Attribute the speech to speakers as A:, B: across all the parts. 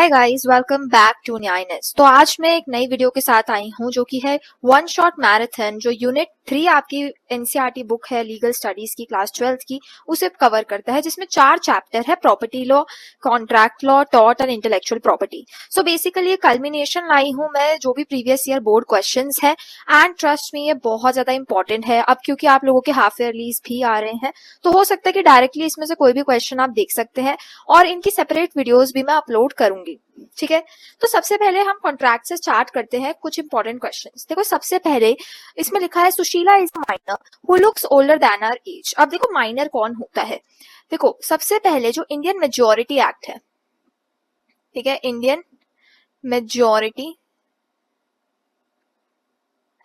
A: Hi guys, welcome back to न्यायनेस। तो आज मैं एक नई वीडियो के साथ आई हूं जो कि है वन शॉट मैराथन, जो यूनिट 3 आपकी एनसीईआरटी बुक है लीगल स्टडीज की क्लास 12th की, उसे कवर करता है, जिसमें 4 चैप्टर है: property law, contract law, tort and intellectual property. So basically ये कल्मिनेशन लाई हूं मैं जो भी प्रीवियस ईयर बोर्ड क्वेश्चंस है, एंड ट्रस्ट मी ये बहुत ज्यादा इंपॉर्टेंट है। अब क्योंकि आप लोगों के हाफ ईयरलीज भी आ रहे हैं तो हो सकता है कि डायरेक्टली इसमें से कोई भी क्वेश्चन आप देख सकते हैं, और इनकी सेपरेट वीडियोस भी मैं अपलोड करूंगी। ठीक है, तो सबसे पहले हम कॉन्ट्रैक्ट से स्टार्ट करते हैं कुछ इंपॉर्टेंट क्वेश्चंस। देखो, सबसे पहले इसमें लिखा है Sushila is a minor who looks older than her age. अब देखो, माइनर कौन होता है। देखो, सबसे पहले जो इंडियन मेजॉरिटी एक्ट है, ठीक है, इंडियन मेजॉरिटी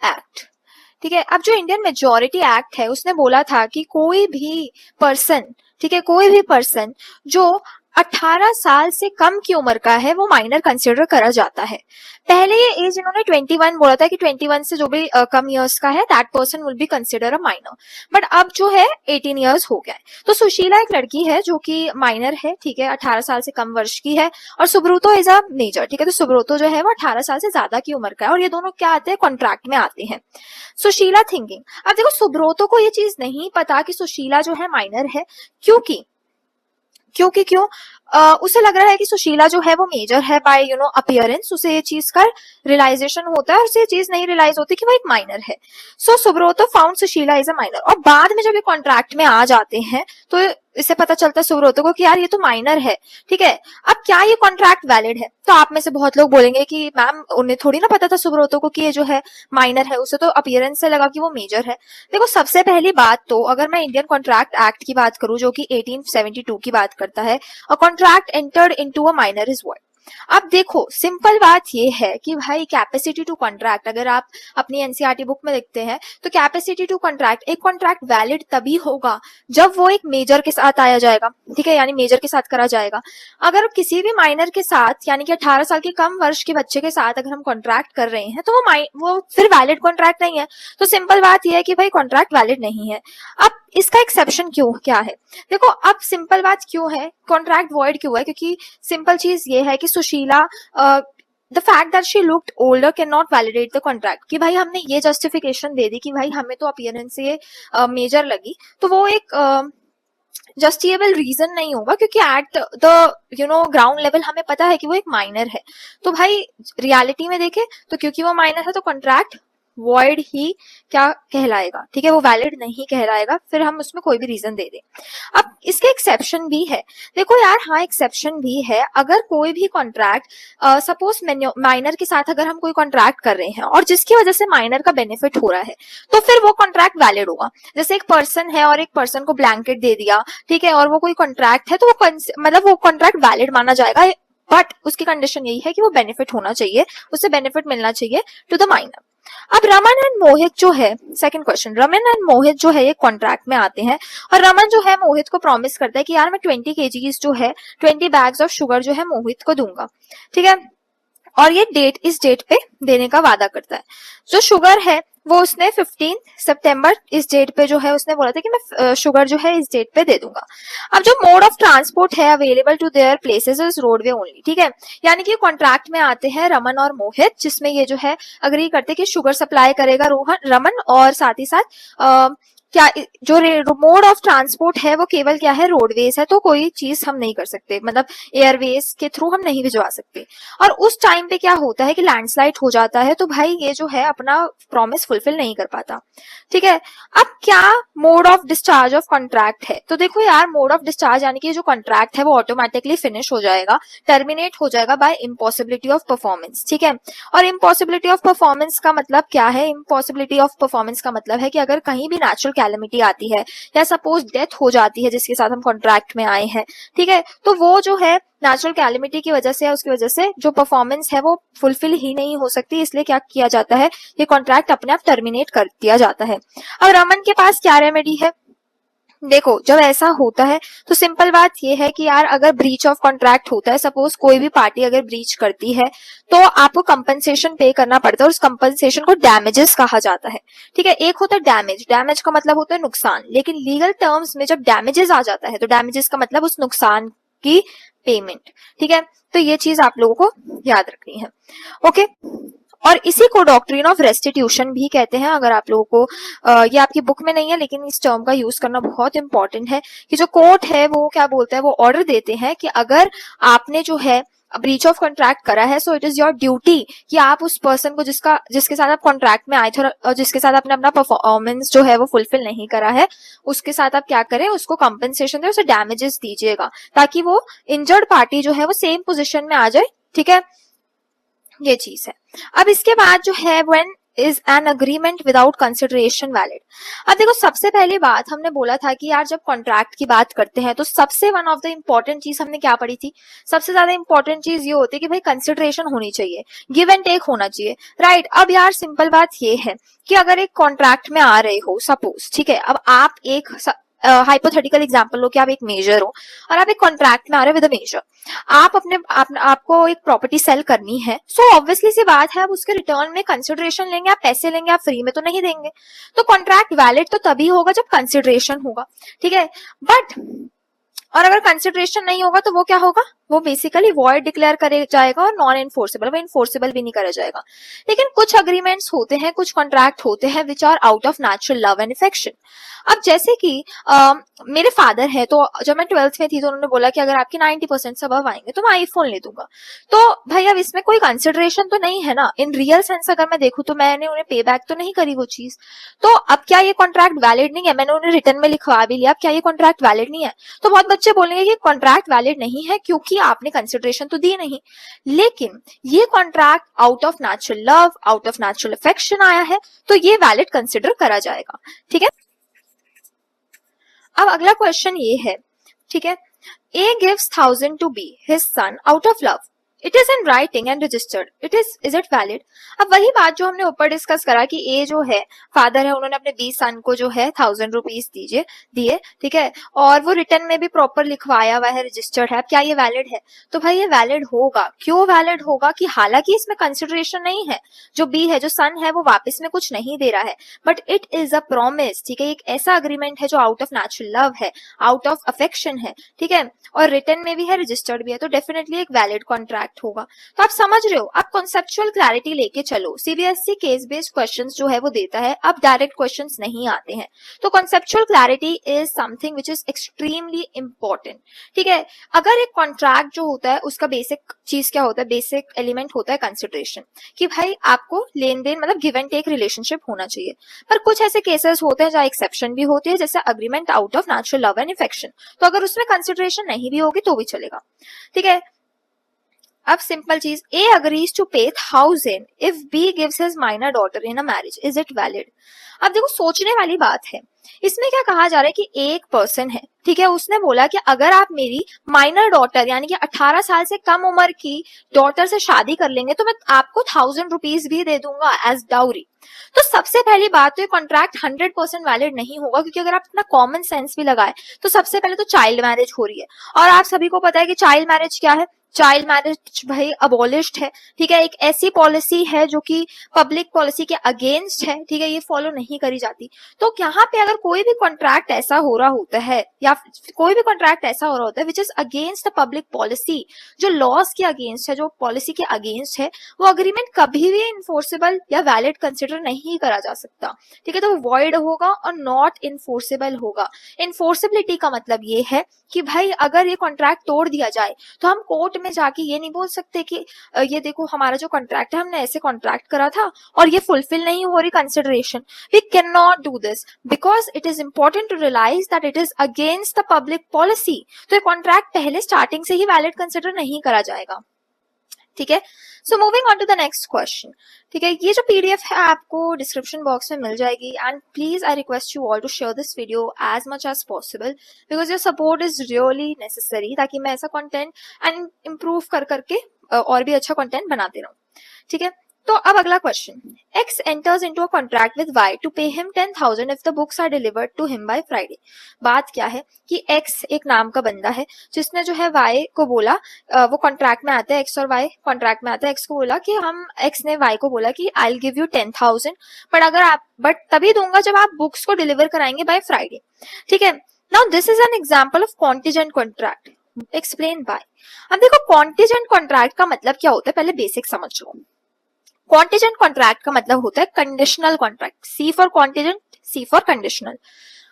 A: एक्ट, ठीक है। अब जो इंडियन मेजॉरिटी एक्ट है उसने बोला था कि कोई भी पर्सन, ठीक है, कोई भी पर्सन जो 18 साल से कम की उम्र का है वो माइनर कंसिडर करा जाता है। पहले ये एज इन्होंने 21 बोला था कि 21 से जो भी कम इयर्स का है that person will be consider a minor, but अब जो है 18 इयर्स हो गया है। तो सुशीला एक लड़की है जो कि माइनर है, ठीक है, 18 साल से कम वर्ष की है, और सुब्रतो इज अ मेजर, ठीक है। तो सुब्रतो जो है वो 18 साल से ज्यादा की उम्र का है, और ये दोनों क्या आते हैं, कॉन्ट्रैक्ट में आते हैं। सुशीला थिंकिंग, अब देखो सुब्रतो को ये चीज नहीं पता कि सुशीला जो है माइनर है, क्योंकि क्यों उसे लग रहा है कि सुशीला जो है वो मेजर है बाय अपीयरेंस। उसे ये चीज का रियलाइजेशन होता है और उसे ये चीज नहीं रियलाइज होती कि वो एक माइनर है। So Subroto found Sushila is a minor, और बाद में जब ये कॉन्ट्रैक्ट में आ जाते हैं तो इससे पता चलता है सुब्रतो को कि यार ये तो माइनर है, ठीक है। अब क्या ये कॉन्ट्रैक्ट वैलिड है? तो आप में से बहुत लोग बोलेंगे कि मैम उन्हें थोड़ी ना पता था सुब्रतो को कि ये जो है माइनर है, उसे तो अपीयरेंस से लगा कि वो मेजर है। देखो, सबसे पहली बात तो अगर मैं इंडियन कॉन्ट्रैक्ट एक्ट की बात करूं जो कि 1872 की बात करता है, a contract entered into a minor is void. अब देखो, सिंपल बात ये है कि भाई कैपेसिटी टू कॉन्ट्रैक्ट, अगर आप अपनी एनसीईआरटी बुक में लिखते हैं तो कैपेसिटी टू कॉन्ट्रैक्ट, एक कॉन्ट्रैक्ट वैलिड तभी होगा जब वो एक मेजर के साथ आया जाएगा, ठीक है, यानी मेजर के साथ करा जाएगा। अगर किसी भी माइनर के साथ, यानी कि 18 साल के कम वर्ष के बच्चे के साथ अगर हम कॉन्ट्रैक्ट कर रहे हैं तो वो फिर वैलिड कॉन्ट्रैक्ट नहीं है। तो सिंपल बात यह है कि भाई कॉन्ट्रैक्ट वैलिड नहीं है। अब इसका एक्सेप्शन क्या है? देखो, अब सिंपल बात क्यों है कॉन्ट्रैक्ट वॉइड क्यों है, क्योंकि सिंपल चीज ये है कि Sushila the fact that she looked older can not validate the contract, कि भाई हमने ये जस्टिफिकेशन दे दी कि भाई हमें तो अपीयरेंस से मेजर लगी, तो वो एक जस्टिफिएबल रीजन नहीं होगा, क्योंकि एट द ग्राउंड लेवल हमें पता है कि वो एक माइनर है। तो भाई रियलिटी में देखें तो क्योंकि वो माइनर है तो कॉन्ट्रैक्ट वॉइड ही क्या कहलाएगा, ठीक है, वो वैलिड नहीं कहलाएगा, फिर हम उसमें कोई भी रीजन दे दें। अब इसके एक्सेप्शन भी है। देखो यार, हाँ एक्सेप्शन भी है। अगर कोई भी कॉन्ट्रैक्ट, सपोज माइनर के साथ अगर हम कोई कॉन्ट्रैक्ट कर रहे हैं और जिसकी वजह से माइनर का बेनिफिट हो रहा है, तो फिर वो कॉन्ट्रैक्ट वैलिड होगा। जैसे एक पर्सन है और एक पर्सन को ब्लैंकेट दे दिया, ठीक है, और वो कोई कॉन्ट्रैक्ट है, तो वो मतलब वो कॉन्ट्रैक्ट वैलिड माना जाएगा, बट उसकी कंडीशन यही है कि वो बेनिफिट होना चाहिए, उससे बेनिफिट मिलना चाहिए टू द माइनर। अब रमन एंड मोहित जो है, सेकंड क्वेश्चन, रमन एंड मोहित जो है ये कॉन्ट्रैक्ट में आते हैं, और रमन जो है मोहित को प्रॉमिस करता है कि यार मैं 20 kgs जो है 20 बैग्स ऑफ शुगर जो है मोहित को दूंगा, ठीक है, और ये इस डेट पे देने का वादा करता है। जो शुगर है वो उसने 15 सितंबर इस डेट पे जो है उसने बोला था कि मैं शुगर जो है इस डेट पे दे दूंगा। अब जो मोड ऑफ ट्रांसपोर्ट है available to their places is roadway only, ठीक है, यानी कि कॉन्ट्रैक्ट में आते हैं रमन और मोहित, जिसमें ये जो है अग्री करते हैं कि शुगर सप्लाई करेगा रमन, और साथ ही साथ क्या जो मोड ऑफ ट्रांसपोर्ट है वो केवल क्या है, रोडवेज है, तो कोई चीज हम नहीं कर सकते, मतलब एयरवेज के थ्रू हम नहीं भिजवा सकते। और उस टाइम पे क्या होता है कि लैंडस्लाइड हो जाता है, तो भाई ये जो है अपना प्रॉमिस फुलफिल नहीं कर पाता, ठीक है। अब क्या mode of discharge of contract है? तो देखो यार, मोड ऑफ डिस्चार्ज यानी कि जो कॉन्ट्रैक्ट है वो ऑटोमेटिकली फिनिश हो जाएगा, टर्मिनेट हो जाएगा बाय इम्पॉसिबिलिटी ऑफ परफॉर्मेंस, ठीक है। और इम्पॉसिबिलिटी ऑफ परफॉर्मेंस का मतलब क्या है? इम्पॉसिबिलिटी ऑफ परफॉर्मेंस का मतलब है कि अगर कहीं भी नेचुरल कैलेमिटी आती है या सपोज डेथ हो जाती है जिसके साथ हम कॉन्ट्रैक्ट में आए हैं, ठीक है, तो वो जो है नेचुरल कैलेमिटी की वजह से या उसकी वजह से जो परफॉर्मेंस है वो फुलफिल ही नहीं हो सकती, इसलिए क्या किया जाता है, ये कॉन्ट्रैक्ट अपने आप टर्मिनेट कर दिया जाता है। अब रमन के पास क्या रेमेडी है? देखो, जब ऐसा होता है तो सिंपल बात ये है कि यार अगर ब्रीच ऑफ कॉन्ट्रैक्ट होता है, सपोज कोई भी पार्टी अगर ब्रीच करती है तो आपको कंपनसेशन पे करना पड़ता है, और उस कंपनसेशन को डैमेजेस कहा जाता है, ठीक है। एक होता है डैमेज का मतलब होता है नुकसान, लेकिन लीगल टर्म्स में जब डैमेजेस आ जाता है तो डैमेजेस का मतलब उस नुकसान की पेमेंट। ठीक है, तो ये चीज आप लोगों को याद रखनी है। ओके, और इसी को डॉक्ट्रिन ऑफ रेस्टिट्यूशन भी कहते हैं। अगर आप लोगों को ये आपकी बुक में नहीं है, लेकिन इस टर्म का यूज करना बहुत इंपॉर्टेंट है कि जो कोर्ट है वो क्या बोलता है, वो ऑर्डर देते हैं कि अगर आपने जो है ब्रीच ऑफ कॉन्ट्रैक्ट करा है, so it is your duty कि आप उस पर्सन को जिसके साथ आप कॉन्ट्रैक्ट में आए थे और जिसके साथ आपने अपना परफॉर्मेंस जो है वो फुलफिल नहीं करा है, उसके साथ आप क्या करें, उसको कंपनसेशन दे, उसे डैमेजेस दीजिएगा, ताकि वो इंजर्ड पार्टी जो है वो सेम पोजिशन में आ जाए। ठीक है, ये चीज है। अब इसके बाद जो है when is an agreement without consideration valid. अब देखो, सबसे पहली बात हमने बोला था कि यार जब कॉन्ट्रैक्ट की बात करते हैं तो सबसे वन ऑफ द इंपॉर्टेंट चीज हमने क्या पढ़ी थी, सबसे ज्यादा इंपॉर्टेंट चीज ये होती है कि भाई कंसिडरेशन होनी चाहिए, गिव एंड टेक होना चाहिए, राइट। अब यार सिंपल बात ये है कि अगर एक कॉन्ट्रैक्ट में आ रहे हो, सपोज, ठीक है, अब आप एक हाइपोथेटिकल एग्जांपल लो कि आप एक मेजर हो और आप एक कॉन्ट्रैक्ट में आ रहे हो विद अ मेजर, आपको एक प्रॉपर्टी सेल करनी है, सो ऑब्वियसली सी बात है आप उसके रिटर्न में कंसिडरेशन लेंगे, आप पैसे लेंगे, आप फ्री में तो नहीं देंगे। तो कॉन्ट्रैक्ट वैलिड तो तभी होगा जब कंसिडरेशन होगा। ठीक है, बट और अगर कंसिडरेशन नहीं होगा तो वो क्या होगा, वो बेसिकली वॉइड डिक्लेयर करे जाएगा और नॉन इन्फोर्सेबल, वो इन्फोर्सेबल भी नहीं करा जाएगा। लेकिन कुछ अग्रीमेंट्स होते हैं, कुछ कॉन्ट्रैक्ट होते हैं which are out of natural love and affection. अब जैसे कि मेरे फादर है, तो जब मैं 12th में थी तो उन्होंने बोला कि अगर आपके 90% से अबव आएंगे तो मैं आईफोन ले दूंगा। तो भाई अब इसमें कोई कंसिडरेशन तो नहीं है ना, इन रियल सेंस अगर मैं देखूं तो मैंने उन्हें पे बैक तो नहीं करी वो चीज। तो अब क्या ये कॉन्ट्रैक्ट वैलिड नहीं है, मैंने उन्हें रिटर्न में लिखवा भी लिया, अब क्या ये कॉन्ट्रैक्ट वैलिड नहीं है? तो बहुत बच्चे बोलेंगे कि कॉन्ट्रैक्ट वैलिड नहीं है क्योंकि आपने कंसिडरेशन तो दी नहीं। लेकिन ये contract out of natural love, out of natural affection आया है, तो ये वैलिड कंसिडर करा जाएगा। ठीक है, अब अगला क्वेश्चन ये है, ठीक है, A gives 1,000 to B, his son, out of love. It is in writing and registered. Is it valid? अब वही बात जो हमने ऊपर डिस्कस करा कि A जो है फादर है, उन्होंने अपने B सन को जो है 1,000 रुपीज दिए, ठीक है, और वो रिटर्न में भी प्रॉपर लिखवाया हुआ है, रजिस्टर्ड है। क्या ये वैलिड है? तो भाई ये वैलिड होगा। क्यों वैलिड होगा? कि हालांकि इसमें कंसिडरेशन नहीं है, जो B है, जो सन है, वो वापस में कुछ नहीं दे रहा है, but it is a promise. ठीक है, एक ऐसा अग्रीमेंट है जो आउट ऑफ नेचुरल लव है, आउट ऑफ अफेक्शन है, ठीक है, और रिटर्न में भी है, रजिस्टर्ड भी है, तो डेफिनेटली एक वैलिड कॉन्ट्रैक्ट होगा। तो आप समझ रहे हो, आप कॉन्सेप्चुअल क्लैरिटी लेके चलो। सीबीएसई केस बेस्ड क्वेश्चंस जो है वो देता है, अब डायरेक्ट क्वेश्चंस नहीं आते हैं। तो conceptual clarity is something which is extremely important. ठीक है, अगर एक कॉन्ट्रैक्ट जो होता है उसका बेसिक चीज क्या होता है, बेसिक एलिमेंट होता है कंसिडरेशन, कि भाई आपको लेन देन मतलब गिव एंड टेक रिलेशनशिप होना चाहिए। पर कुछ ऐसे केसेस होते हैं जहाँ एक्सेप्शन भी होती है, जैसे agreement out of natural love and affection, तो अगर उसमें कंसिडरेशन नहीं भी होगी तो भी चलेगा। ठीक है, अब सिंपल चीज, A agrees to pay 1,000 if B gives his minor daughter in a marriage. Is it valid? अब देखो, सोचने वाली बात है। इसमें क्या कहा जा रहा है कि एक पर्सन है, ठीक है, उसने बोला कि अगर आप मेरी माइनर डॉटर यानी कि 18 साल से कम उम्र की डॉटर से शादी कर लेंगे तो मैं आपको 1,000 रुपीज भी दे दूंगा एज डाउरी। तो सबसे पहली बात तो ये कॉन्ट्रैक्ट 100% वैलिड नहीं होगा, क्योंकि अगर आप अपना कॉमन सेंस भी लगाए तो सबसे पहले तो चाइल्ड मैरिज हो रही है, और आप सभी को पता है कि चाइल्ड मैरिज क्या है। चाइल्ड मैरिज भाई अबॉलिश्ड है। ठीक है, एक ऐसी पॉलिसी है जो कि पब्लिक पॉलिसी के अगेंस्ट है। ठीक है, ये फॉलो नहीं करी जाती। तो यहाँ पे अगर कोई भी कॉन्ट्रैक्ट ऐसा हो रहा होता है, या कोई भी कॉन्ट्रैक्ट ऐसा हो रहा होता है which is against the public policy, जो लॉज के अगेंस्ट है, जो पॉलिसी के अगेंस्ट है, वो अग्रीमेंट कभी भी इन्फोर्सेबल या वैलिड कंसिडर नहीं करा जा सकता। ठीक है, तो वो वॉइड होगा और नॉट इन्फोर्सेबल होगा। इन्फोर्सेबिलिटी का मतलब ये है कि भाई अगर ये कॉन्ट्रैक्ट तोड़ दिया जाए तो हम कोर्ट में जाके ये नहीं बोल सकते कि ये देखो हमारा जो कॉन्ट्रैक्ट है, हमने ऐसे कॉन्ट्रैक्ट करा था और ये फुलफिल नहीं हो रही consideration. We can not do this because it is important to realise that it is against the public policy. तो ये कॉन्ट्रैक्ट पहले स्टार्टिंग से ही वैलिड कंसिडर नहीं करा जाएगा। ठीक है, so moving on to the next question. ठीक है, ये जो पीडीएफ है आपको डिस्क्रिप्शन बॉक्स में मिल जाएगी, and please I request you all to share this video as much as possible because your support is really necessary, ताकि मैं ऐसा कंटेंट एंड इम्प्रूव करके और भी अच्छा कंटेंट बनाते रहूं। ठीक है, तो अब अगला question, X enters into a contract with Y to pay him 10,000 if the books are delivered to him by Friday. बात क्या है कि X एक नाम का बंदा है जिसने जो है Y को बोला, वो कॉन्ट्रैक्ट में आते हैं, X और Y कॉन्ट्रैक्ट में आते हैं, X को बोला कि X ने Y को बोला कि I'll give you 10,000 बट तभी दूंगा जब आप बुक्स को डिलीवर कराएंगे बाय फ्राइडे। ठीक है, now this is an example of contingent contract. Explain by. अब देखो कॉन्टिजेंट कॉन्ट्रैक्ट का मतलब क्या होता है, पहले बेसिक समझ लो। कॉन्टिजेंट कॉन्ट्रैक्ट का मतलब होता है conditional contract, C for contingent, C for conditional.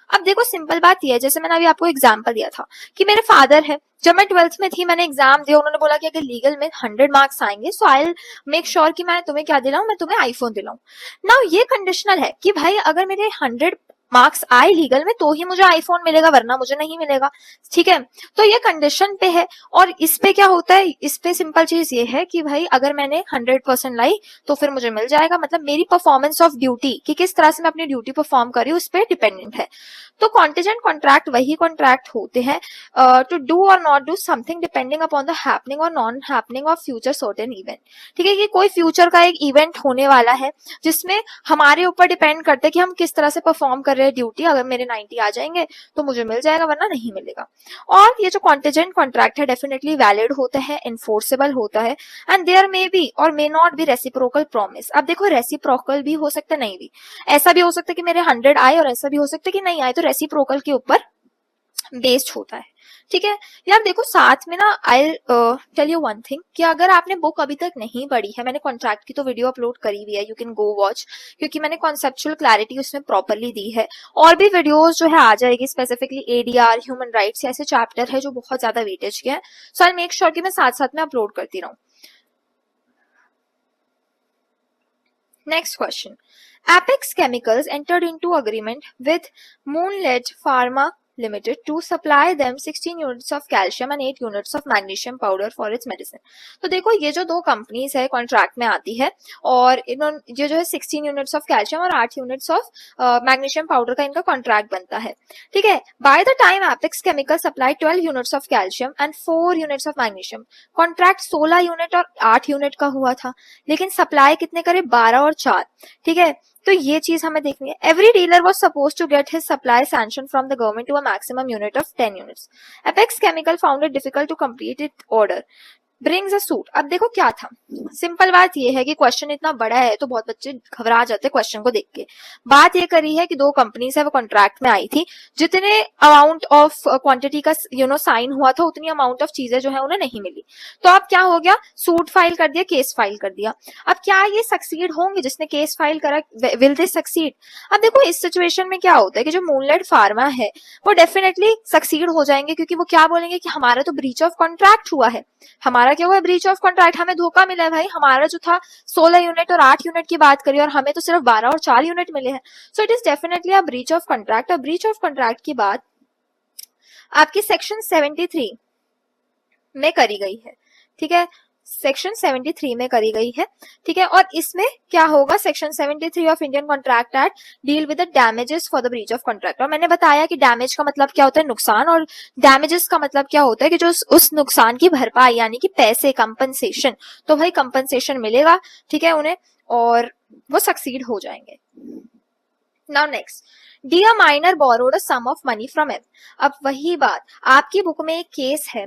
A: अब देखो सिंपल बात ये है, जैसे मैंने अभी आपको एग्जांपल दिया था कि मेरे फादर है, जब मैं 12th में थी मैंने एग्जाम दिया, उन्होंने बोला कि अगर लीगल में 100 मार्क्स आएंगे सो आई मेक श्योर कि मैं तुम्हें क्या दिलाऊं, मैं तुम्हें आईफोन दिलाऊं। नाउ ये कंडीशनल है कि भाई अगर मेरे 100 मार्क्स आए लीगल में तो ही मुझे आईफोन मिलेगा, वरना मुझे नहीं मिलेगा। ठीक है, तो ये कंडीशन पे है। और इस पे क्या होता है, इस पे सिंपल चीज ये है कि भाई अगर मैंने 100% लाई तो फिर मुझे मिल जाएगा, मतलब मेरी परफॉर्मेंस ऑफ ड्यूटी कि किस तरह से मैं अपनी ड्यूटी परफॉर्म कर रही हूँ उस पर डिपेंडेंट है। तो कॉन्टिजेंट कॉन्ट्रैक्ट वही कॉन्ट्रैक्ट होते हैं to do or not do something depending upon the happening or non happening of future certain event. ठीक है, कि कोई फ्यूचर का एक इवेंट होने वाला है जिसमें हमारे ऊपर डिपेंड करते हैं कि हम किस तरह से परफॉर्म कर रहे हैं ड्यूटी, अगर मेरे 90 आ जाएंगे तो मुझे मिल जाएगा वरना नहीं मिलेगा। और ये जो कॉन्टिजेंट कॉन्ट्रैक्ट है डेफिनेटली वैलिड होता है, इन्फोर्सेबल होता है, एंड देयर मे बी और may not be reciprocal promise. अब देखो रेसिप्रोकल भी हो सकता है, नहीं भी, ऐसा भी हो सकता है कि मेरे 100 आए और ऐसा भी हो सकता है कि नहीं आए, तो रेसिप्रोकल के ऊपर बेस्ड होता है। ठीक है यार, देखो साथ में ना I tell you one thing कि अगर आपने बुक अभी तक नहीं पढ़ी है, मैंने कॉन्ट्रैक्ट की तो वीडियो अपलोड करी हुई है, यू कैन गो वॉच, क्योंकि मैंने कॉन्सेप्चुअल क्लैरिटी उसमें प्रॉपरली दी है। और भी वीडियोस जो है आ जाएगी, स्पेसिफिकली एडीआर, ह्यूमन राइट्स, ऐसे चैप्टर है जो बहुत ज्यादा वेटेज के हैं, सो आई मेक श्योर कि मैं साथ साथ में अपलोड करती रहूं। Next question, Apex Chemicals entered into agreement with Moonledge Pharma Limited to supply them 16 units of calcium and 8 units of magnesium powder for its medicine। तो देखो ये जो दो कंपनीज है कॉन्ट्रैक्ट में आती है और इन्होंने ये जो है 16 यूनिट्स ऑफ कैल्शियम और 8 यूनिट्स ऑफ मैग्नीशियम पाउडर का इनका कॉन्ट्रैक्ट बनता है। ठीक है, by the time apex chemical supply 12 units of calcium and 4 units of magnesium. Contract 16 unit और 8 यूनिट का हुआ था, लेकिन सप्लाई कितने करे, 12 और 4। ठीक है, तो ये चीज हमें देखनी है। Every dealer was suppose to get his supply sanction from the government to a maximum unit of 10 units. Apex chemical found it difficult to complete it order, brings a suit. अब देखो क्या था, सिंपल बात ये है कि question इतना बड़ा है तो बहुत बच्चे घबरा जाते हैं क्वेश्चन को देख के। बात ये करी है कि दो कंपनीज है वो कॉन्ट्रैक्ट में आई थी, जितने अमाउंट ऑफ क्वांटिटी का साइन हुआ था उतनी अमाउंट ऑफ चीजें जो है उन्हें नहीं मिली। तो अब क्या हो गया, सूट फाइल कर दिया, केस फाइल कर दिया। अब क्या ये सक्सीड होंगे, जिसने केस फाइल करा विल दे सक्सीड? अब देखो इस सिचुएशन में क्या होता है कि जो मूनलाइट फार्मा है वो डेफिनेटली सक्सीड हो जाएंगे, क्योंकि वो क्या बोलेंगे कि हमारा तो ब्रीच ऑफ कॉन्ट्रैक्ट हुआ है, हमारा क्या हुआ है, ब्रीच ऑफ कॉन्ट्रैक्ट, हमें धोखा मिला है भाई, हमारा जो था 16 यूनिट और 8 यूनिट की बात करी और हमें तो सिर्फ 12 और 4 यूनिट मिले हैं। So it is definitely a breach of contract. और ब्रीच ऑफ कॉन्ट्रैक्ट की बात आपकी सेक्शन 73 में करी गई है। ठीक है, सेक्शन 73 में करी गई है। ठीक है, और इसमें क्या होगा, section 73 of Indian contract act deal with the damages for the breach of contract. और मैंने बताया कि डैमेज का मतलब क्या होता है, नुकसान, और डैमेजेस का मतलब क्या होता है कि जो उस नुकसान की भरपाई यानी कि पैसे, कंपनसेशन। तो भाई कंपनसेशन मिलेगा, ठीक है उन्हें, और वो सक्सीड हो जाएंगे। Now next, D a minor borrowed a sum of money from M. अब वही बात, आपकी बुक में एक केस है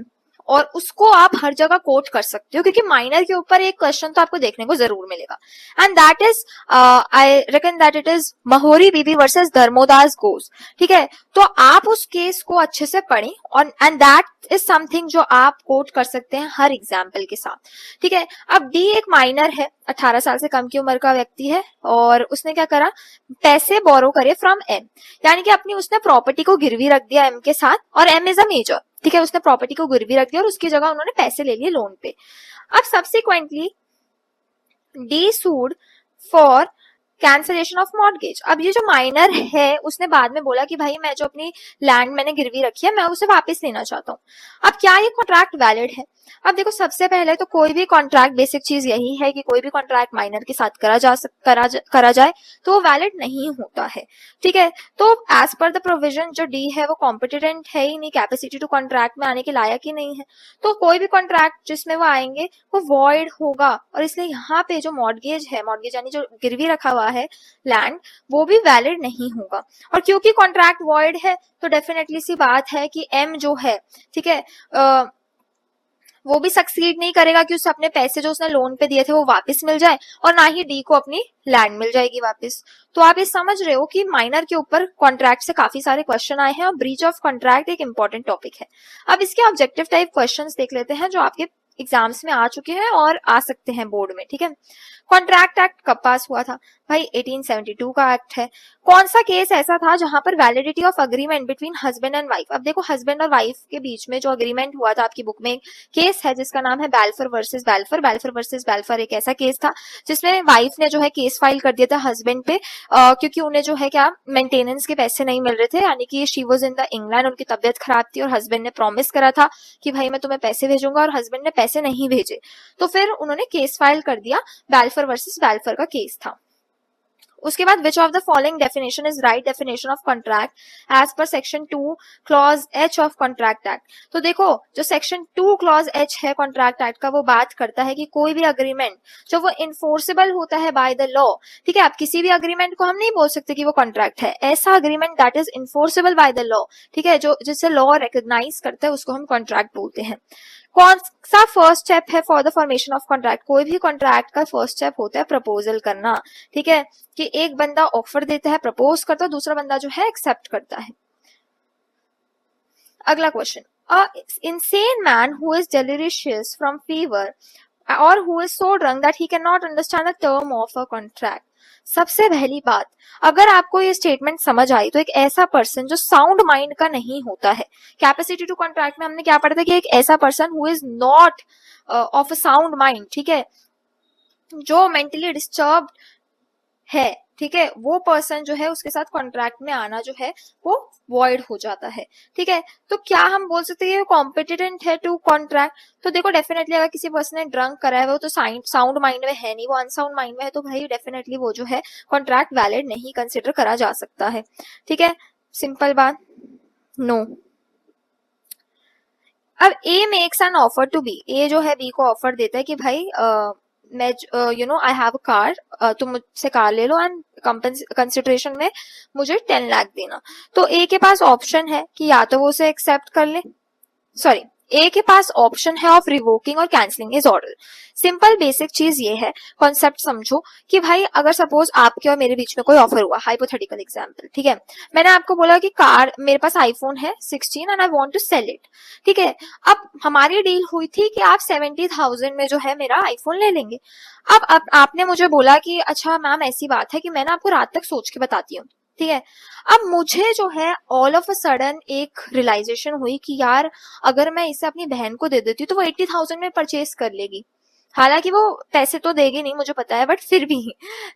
A: और उसको आप हर जगह कोट कर सकते हो, क्योंकि माइनर के ऊपर एक क्वेश्चन तो आपको देखने को जरूर मिलेगा, and that is I reckon that it is Mohori Bibee versus Dharmodas Ghose. ठीक है, तो आप उस केस को अच्छे से पढ़ें और एंड दैट इज समथिंग जो आप कोट कर सकते हैं हर एग्जाम्पल के साथ। ठीक है, अब डी एक माइनर है, 18 साल से कम की उम्र का व्यक्ति है, और उसने क्या करा, पैसे बोरो करे फ्रॉम एम, यानी कि अपनी उसने प्रॉपर्टी को गिरवी रख दिया एम के साथ, और एम इज अ मेजर। ठीक है, उसने प्रॉपर्टी को गिरवी रख दिया और उसकी जगह उन्होंने पैसे ले लिए लोन पे। अब subsequently D sued for cancellation of mortgage. अब ये जो माइनर है उसने बाद में बोला कि भाई मैं जो अपनी लैंड मैंने गिरवी रखी है मैं उसे वापस लेना चाहता हूँ। अब क्या ये कॉन्ट्रैक्ट वैलिड है? अब देखो सबसे पहले तो कोई भी कॉन्ट्रैक्ट, बेसिक चीज यही है कि कोई भी कॉन्ट्रैक्ट माइनर के साथ करा जाए तो वो वैलिड नहीं होता है। ठीक है, तो एज पर द प्रोविजन जो डी है वो कॉम्पिटेंट है ही नहीं, कैपेसिटी टू कॉन्ट्रैक्ट में आने के लायक ही नहीं है, तो कोई भी कॉन्ट्रैक्ट जिसमें वो आएंगे वो वॉइड होगा। और इसलिए यहाँ पे जो मॉर्गेज है, मॉर्गेज यानी जो गिरवी रखा हुआ है लैंड, वो भी वैलिड नहीं होगा। और क्योंकि कॉन्ट्रैक्ट वॉइड है तो डेफिनेटली सी बात है कि एम जो है, ठीक है, वो भी सक्सीड नहीं करेगा कि उसे अपने पैसे जो उसने लोन पे दिए थे वो वापस मिल जाए, और ना ही डी को अपनी लैंड मिल जाएगी वापस। तो आप ये समझ रहे हो कि माइनर के ऊपर कॉन्ट्रैक्ट से काफी सारे क्वेश्चन आए हैं और ब्रीच ऑफ कॉन्ट्रैक्ट एक इंपॉर्टेंट टॉपिक है। अब इसके ऑब्जेक्टिव टाइप क्वेश्चंस देख लेते हैं जो आपके एग्जाम्स में आ चुके हैं और आ सकते हैं बोर्ड में, ठीक है। कॉन्ट्रैक्ट एक्ट कब पास हुआ था? भाई 1872 का एक्ट है। कौन सा केस ऐसा था जहां पर validity of agreement between husband and wife, अब देखो हस्बैंड और वाइफ के बीच में जो अग्रीमेंट हुआ था, आपकी बुक में केस है जिसका नाम है Balfour versus Balfour. Balfour versus Balfour एक ऐसा केस था जिसमें वाइफ ने जो है केस फाइल कर दिया था हस्बैंड पे, क्योंकि उन्हें जो है क्या मेंटेनेंस के पैसे नहीं मिल रहे थे, यानी कि she was in the England, उनकी तबियत खराब थी और हस्बैंड ने प्रॉमिस करा था कि भाई मैं तुम्हें पैसे भेजूंगा, और हस्बैंड ने पैसे नहीं भेजे, तो फिर उन्होंने केस फाइल कर दिया। बैल्फर वर्सेस बैल्फर का केस था। उसके बाद which of the following definition is right definition of contract as per section 2 clause H of contract act. तो देखो जो सेक्शन 2 क्लॉज एच है कॉन्ट्रैक्ट एक्ट का, वो बात करता है कि कोई भी अग्रीमेंट जो वो इन्फोर्सेबल होता है बाय द लॉ, ठीक है। आप किसी भी अग्रीमेंट को हम नहीं बोल सकते कि वो कॉन्ट्रैक्ट है, ऐसा agreement that is enforceable by the law, ठीक है, जो जिससे लॉ रिकॉग्नाइज करता है उसको हम कॉन्ट्रैक्ट बोलते हैं। कौन सा फर्स्ट स्टेप है for the formation of contract? कोई भी कॉन्ट्रैक्ट का फर्स्ट स्टेप होता है प्रपोजल करना, ठीक है, कि एक बंदा ऑफर देता है, प्रपोज करता है, दूसरा बंदा जो है एक्सेप्ट करता है। अगला question, a insane man who is delirious from fever or who is so drunk that he cannot understand the term of a contract। सबसे पहली बात, अगर आपको ये स्टेटमेंट समझ आई तो एक ऐसा पर्सन जो साउंड माइंड का नहीं होता है, कैपेसिटी टू कॉन्ट्रैक्ट में हमने क्या पढ़ा था कि एक ऐसा person who is not of a sound mind, ठीक है, जो मेंटली डिस्टर्ब है, ठीक है, वो पर्सन जो है उसके साथ कॉन्ट्रैक्ट में आना जो है वो वॉइड हो जाता है, ठीक है। तो क्या हम बोल सकते हैं कॉम्पिटेंट है टू कॉन्ट्रैक्ट? तो देखो डेफिनेटली अगर किसी पर्सन ने ड्रंक करा है वो तो साउंड माइंड में है नहीं, वो अनसाउंड माइंड में है, तो भाई डेफिनेटली वो जो है कॉन्ट्रैक्ट वैलिड नहीं कंसिडर करा जा सकता है, ठीक है, सिंपल बात, नो। अब A makes an offer to B, A जो है बी को ऑफर देता है कि भाई मैं आई हैव अ कार, तुम मुझसे कार ले लो एंड कंसिडरेशन में मुझे 10 लाख देना। तो ए के पास ऑप्शन है कि या तो वो उसे एक्सेप्ट कर ले, सॉरी ए के पास ऑप्शन है ऑफ रिवोकिंग और cancelling his order. Simple basic चीज ये है, कॉन्सेप्ट समझो कि भाई अगर सपोज आपके और मेरे बीच में कोई ऑफर हुआ, हाइपोथेटिकल एग्जांपल, ठीक है, मैंने आपको बोला कि कार मेरे पास आईफोन है 16 and I want to sell it, ठीक है। अब हमारी डील हुई थी कि आप 70,000 में जो है मेरा आईफोन ले लेंगे। अब आपने मुझे बोला कि अच्छा मैम ऐसी बात है कि मैं ना आपको रात तक सोच के बताती हूँ, ठीक है। अब मुझे जो है ऑल ऑफ अ सडन एक रियलाइजेशन हुई कि यार अगर मैं इसे अपनी बहन को दे देती हूँ तो वो 80,000 में परचेज कर लेगी, हालांकि वो पैसे तो देगी नहीं मुझे पता है, बट फिर भी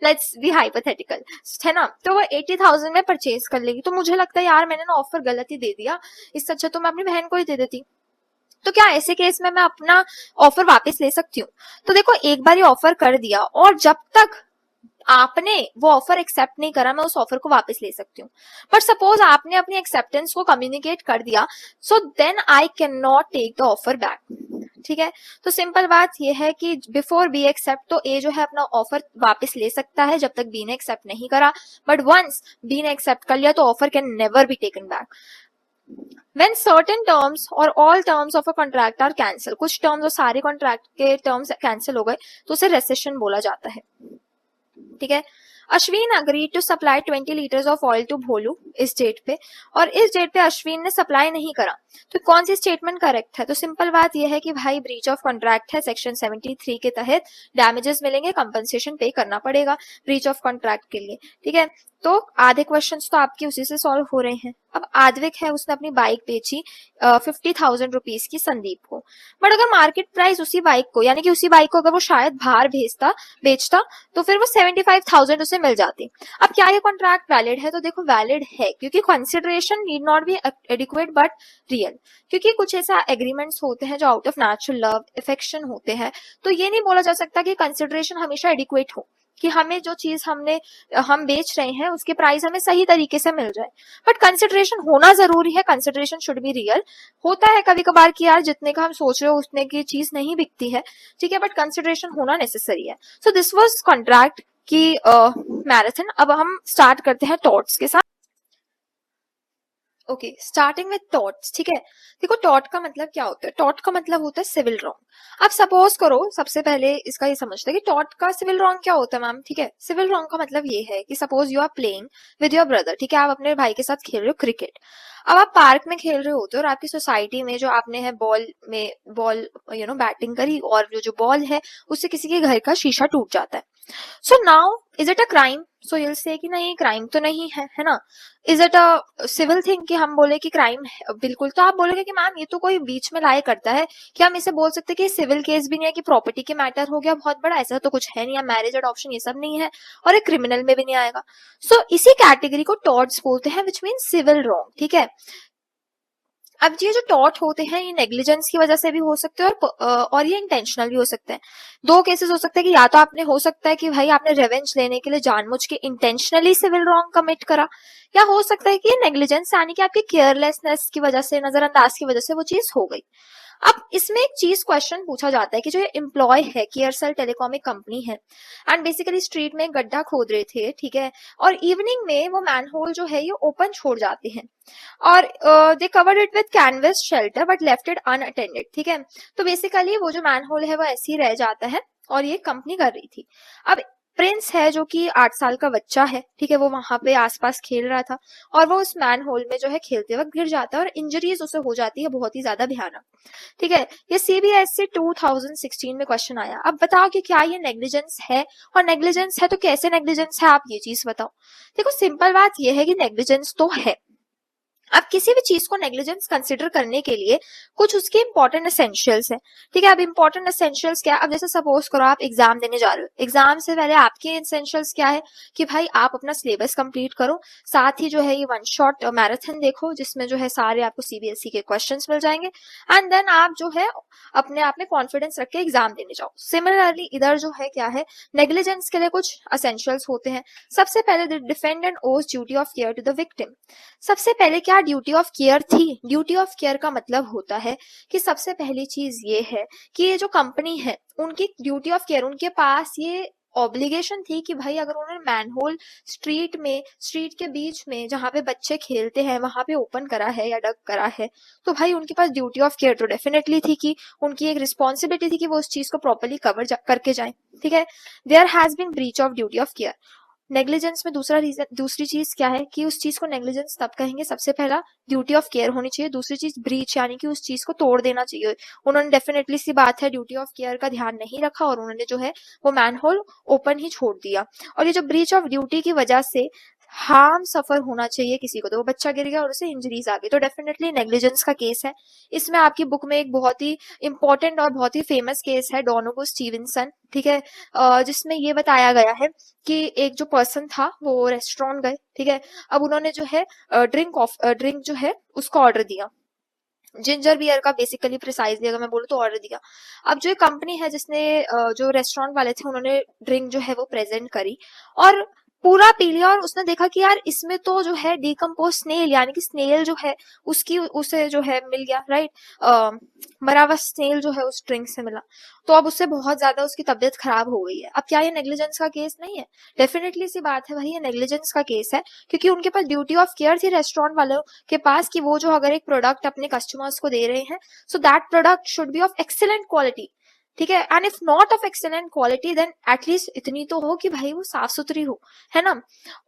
A: लेट्स बी हाइपोथेटिकल, है ना, तो वो 80,000 में परचेज कर लेगी। तो मुझे लगता है यार मैंने ना ऑफर गलत ही दे दिया, इससे अच्छा तो मैं अपनी बहन को ही दे देती। तो क्या ऐसे केस में मैं अपना ऑफर वापस ले सकती हूँ? तो देखो एक बार ये ऑफर कर दिया और जब तक आपने वो ऑफर एक्सेप्ट नहीं करा मैं उस ऑफर को वापस ले सकती हूँ, बट सपोज आपने अपनी एक्सेप्टेंस को कम्युनिकेट कर दिया, so then I can not take the offer back, ठीक है। तो सिंपल बात ये है कि बिफोर बी एक्सेप्ट तो ए जो है अपना ऑफर वापस ले सकता है जब तक बी ने एक्सेप्ट नहीं करा, बट वंस बी ने एक्सेप्ट कर लिया तो offer can never be taken back. When certain terms or all terms of a contract are cancelled, कुछ टर्म्स और सारे कॉन्ट्रैक्ट के टर्म्स कैंसिल हो गए तो उसे रेसेशन बोला जाता है, ठीक है। Ashwin agree to supply 20 litres of oil to Bholu इस डेट पे, और इस डेट पे अश्विन ने सप्लाई नहीं करा, तो कौन सी स्टेटमेंट करेक्ट है? तो सिंपल बात यह है कि भाई ब्रीच ऑफ कॉन्ट्रैक्ट है, सेक्शन 73 के तहत डैमेजेस मिलेंगे, कंपनसेशन पे करना पड़ेगा ब्रीच ऑफ कॉन्ट्रैक्ट के लिए, ठीक है। तो आधे क्वेश्चंस तो आपके उसी से सॉल्व हो रहे हैं। अब आद्विक है उसने अपनी बाइक बेची 50,000 रुपीज की संदीप को, बट अगर मार्केट प्राइस उसी बाइक को, यानी कि उसी बाइक को अगर वो शायद बाहर बेचता तो फिर वो 75,000 उसे मिल जाती। अब क्या ये कॉन्ट्रैक्ट वैलिड है? तो देखो वैलिड है, क्योंकि consideration need not be adequate but real, क्योंकि कुछ ऐसा एग्रीमेंट्स होते हैं जो out of natural love affection होते हैं, तो ये नहीं बोला जा सकता कि कंसिडरेशन हमेशा एडिक्वेट हो, कि हमें जो चीज हम बेच रहे हैं उसके प्राइस हमें सही तरीके से मिल जाए, बट कंसिडरेशन होना जरूरी है, कंसिडरेशन शुड बी रियल। होता है कभी कभार कि यार जितने का हम सोच रहे हो उतने की चीज नहीं बिकती है, ठीक है, बट कंसिडरेशन होना नेसेसरी है। सो दिस वाज कॉन्ट्रैक्ट की मैराथन। अब हम स्टार्ट करते हैं थॉट्स के साथ। ओके, स्टार्टिंग विद टॉर्ट्स, ठीक है। देखो टॉर्ट का मतलब क्या होता है, टॉर्ट का मतलब होता है सिविल रॉन्ग। अब सपोज करो, सबसे पहले इसका ये समझते हैं कि टॉर्ट का सिविल रॉन्ग क्या होता है मैम, ठीक है। सिविल रॉन्ग का मतलब ये है कि suppose you are playing with your brother, ठीक है, आप अपने भाई के साथ खेल रहे हो क्रिकेट। अब आप पार्क में खेल रहे होते हो और आपकी सोसाइटी में जो आपने है बॉल बैटिंग करी, और जो बॉल है उससे किसी के घर का शीशा टूट जाता है। So now is it a crime? So you'll say कि नहीं, क्राइम तो नहीं है ना। Is it a civil thing कि हम बोले कि क्राइम है? बिल्कुल। तो आप बोलोगे कि मैम ये तो कोई बीच में लाए करता है, क्या हम इसे बोल सकते हैं कि सिविल केस भी नहीं है, कि प्रॉपर्टी के मैटर हो गया बहुत बड़ा? ऐसा तो कुछ है नहीं, मैरिज एडॉप्शन ये सब नहीं है, और एक क्रिमिनल में भी नहीं आएगा। सो इसी कैटेगरी को टॉर्ट्स बोलते हैं, विच मीन सिविल रॉन्ग, ठीक है। अब ये जो टॉर्ट होते हैं ये नेग्लिजेंस की वजह से भी हो सकते हैं, और ये इंटेंशनल भी हो सकते हैं। दो केसेस हो सकते हैं कि या तो आपने, हो सकता है कि भाई आपने रेवेंज लेने के लिए जानबूझ के इंटेंशनली सिविल रॉन्ग कमिट करा, या हो सकता है कि ये नेग्लिजेंस यानी कि आपकी केयरलेसनेस की वजह से, नजरअंदाज की वजह से वो चीज हो गई। अब इसमें एक चीज क्वेश्चन पूछा जाता है कि जो ये एम्प्लॉय है, केयरसेल टेलीकॉम एक कंपनी है, एंड बेसिकली स्ट्रीट में एक गड्ढा खोद रहे थे, ठीक है, और इवनिंग में वो मैनहोल जो है ये ओपन छोड़ जाते हैं, और दे covered it with canvas shelter but left it unattended, ठीक है। तो बेसिकली वो जो मैनहोल है वो ऐसे ही रह जाता है, और ये कंपनी कर रही थी। अब प्रिंस है जो कि 8 साल का बच्चा है, ठीक है, वो वहां पे आसपास खेल रहा था, और वो उस मैन होल में जो है खेलते वक्त गिर जाता है, और इंजरीज उसे हो जाती है बहुत ही ज्यादा भयानक, ठीक है। ये सीबीएसई 2016 में क्वेश्चन आया। अब बताओ कि क्या ये नेग्लिजेंस है, और नेग्लिजेंस है तो कैसे नेग्लिजेंस है, आप ये चीज बताओ। देखो सिंपल बात ये है कि नेग्लिजेंस तो है। अब किसी भी चीज को नेग्लिजेंस कंसिडर करने के लिए कुछ उसके इंपॉर्टेंट एसेंशियल्स है, ठीक है। अब इंपॉर्टेंट एसेंशियल्स क्या? अब जैसे सपोज करो आप एग्जाम देने जा रहे हो, एग्जाम से पहले आपके एसेंशियल्स क्या है कि भाई आप अपना सिलेबस कंप्लीट करो, साथ ही जो है ये वन शॉट मैराथन देखो जिसमें जो है सारे आपको सीबीएसई के क्वेश्चंस मिल जाएंगे, एंड देन आप जो है अपने आप में कॉन्फिडेंस रख के एग्जाम देने जाओ। सिमिलरली इधर जो है क्या है, नेग्लिजेंस के लिए कुछ एसेंशियल्स होते हैं। सबसे पहले the defendant owes duty of care to the victim. सबसे पहले क्या ड्यूटी ऑफ केयर थी? ड्यूटी ऑफ केयर का मतलब होता है कि सबसे पहली चीज ये है कि ये जो कंपनी है उनकी ड्यूटी ऑफ केयर, उनके पास ये ऑब्लिगेशन थी कि भाई अगर उन्होंने मैनहोल स्ट्रीट के बीच में जहां पे बच्चे खेलते हैं वहां पे ओपन करा है या डग करा है, तो भाई उनके पास ड्यूटी ऑफ केयर तो डेफिनेटली थी, कि उनकी एक रिस्पॉन्सिबिलिटी थी कि वो उस चीज को प्रॉपर्ली करके जाए, ठीक है। There has been breach of duty of care. Negligence में दूसरी चीज क्या है कि उस चीज को नेग्लिजेंस तब कहेंगे, सबसे पहला ड्यूटी ऑफ केयर होनी चाहिए, दूसरी चीज ब्रीच यानी कि उस चीज को तोड़ देना चाहिए। उन्होंने डेफिनेटली सी बात है ड्यूटी ऑफ केयर का ध्यान नहीं रखा, और उन्होंने जो है वो मैनहोल ओपन ही छोड़ दिया, और ये जो ब्रीच ऑफ ड्यूटी की वजह से हार्म सफर होना चाहिए किसी को, तो वो बच्चा गिर गया और उसे इंजरीज आ गई, तो डेफिनेटली नेग्लिजेंस का केस है। इसमें आपकी बुक में एक बहुत ही इंपॉर्टेंट और बहुत ही फेमस केस है डोनोगो स्टीवेंसन, ठीक है, जिसमें ये बताया गया है कि एक जो पर्सन था वो रेस्टोरेंट गए, ठीक है। अब उन्होंने जो है ड्रिंक जो है उसका ऑर्डर दिया, जिंजर बियर का, बेसिकली प्रिसाइजली अगर मैं बोलूँ तो ऑर्डर दिया। अब जो कंपनी है जिसने जो रेस्टोरेंट वाले थे उन्होंने ड्रिंक जो है वो प्रेजेंट करी, और पूरा पी लिया, और उसने देखा कि यार इसमें तो जो है डिकम्पोज स्नेल यानी कि स्नेल जो है उसकी उसे जो है मिल गया, राइट, मरा हुआ स्नेल जो है उस ड्रिंक से मिला, तो अब उससे बहुत ज्यादा उसकी तबीयत खराब हो गई है। अब क्या ये नेग्लिजेंस का केस नहीं है? डेफिनेटली सी बात है भाई, ये नेग्लिजेंस का केस है, क्योंकि उनके पास ड्यूटी ऑफ केयर थी रेस्टोरेंट वालों के पास कि वो जो अगर एक प्रोडक्ट अपने कस्टमर्स को दे रहे हैं, so that product should be of excellent quality, ठीक है, and if not of excellent quality then at least इतनी तो हो कि भाई वो साफ सुथरी हो, है ना।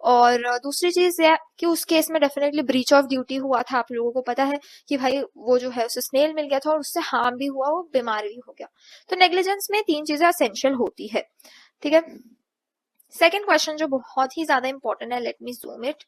A: और दूसरी चीज है कि उस केस में डेफिनेटली ब्रीच ऑफ ड्यूटी हुआ था, आप लोगों को पता है कि भाई वो जो है उसे स्नेल मिल गया था और उससे हार्म भी हुआ, वो बीमार भी हो गया। तो नेग्लिजेंस में 3 चीजें असेंशियल होती है, ठीक है। सेकेंड क्वेश्चन जो बहुत ही ज्यादा इंपॉर्टेंट है, let me zoom it,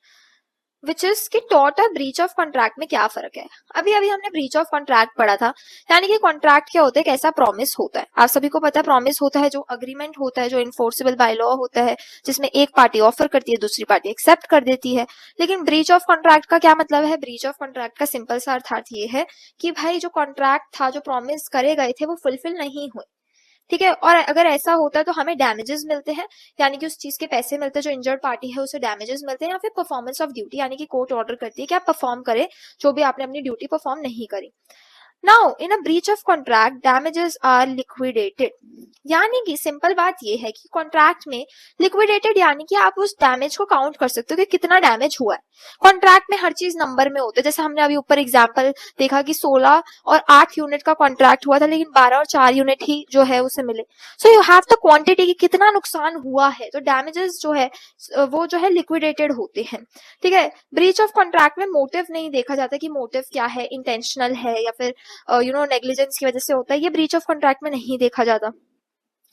A: which is कि टॉर्ट और ब्रीच ऑफ कॉन्ट्रैक्ट में क्या फर्क है। अभी अभी हमने ब्रीच ऑफ कॉन्ट्रैक्ट पढ़ा था, यानी कि कॉन्ट्रैक्ट क्या होता है, कैसा प्रॉमिस होता है। आप सभी को पता है प्रॉमिस होता है जो अग्रीमेंट होता है, जो इन्फोर्सेबल बाय लॉ होता है, जिसमें एक पार्टी ऑफर करती है दूसरी पार्टी एक्सेप्ट कर देती है। लेकिन ब्रीच ऑफ कॉन्ट्रैक्ट का क्या मतलब है? ब्रीच ऑफ कॉन्ट्रैक्ट का सिंपल सा अर्थात ये है कि भाई जो कॉन्ट्रैक्ट था, जो प्रॉमिस करे गए थे वो फुलफिल नहीं हुए, ठीक है। और अगर ऐसा होता है तो हमें डैमेजेस मिलते हैं, यानी कि उस चीज के पैसे मिलते हैं, जो इंजर्ड पार्टी है उसे डैमेजेस मिलते हैं, या फिर परफॉर्मेंस ऑफ ड्यूटी यानी कि कोर्ट ऑर्डर करती है कि आप परफॉर्म करें जो भी आपने अपनी ड्यूटी परफॉर्म नहीं करी। Now in a breach of contract damages are liquidated, यानी कि सिंपल बात ये है कि कॉन्ट्रैक्ट में लिक्विडेटेड यानी कि आप उस डैमेज को काउंट कर सकते हो कि कितना डैमेज हुआ है। कॉन्ट्रैक्ट में हर चीज नंबर में होता है, जैसे हमने अभी ऊपर एग्जांपल देखा कि 16 और 8 यूनिट का कॉन्ट्रैक्ट हुआ था लेकिन 12 और 4 यूनिट ही जो है उसे मिले। So you have the quantity कि कितना नुकसान हुआ है, तो डैमेजेस जो है वो जो है लिक्विडेटेड होते हैं। ठीक है, ब्रीच ऑफ कॉन्ट्रैक्ट में मोटिव नहीं देखा जाता कि मोटिव क्या है, इंटेंशनल है या फिर नेग्लिजेंस की वजह से होता है, ये ब्रीच ऑफ कॉन्ट्रैक्ट में नहीं देखा जाता।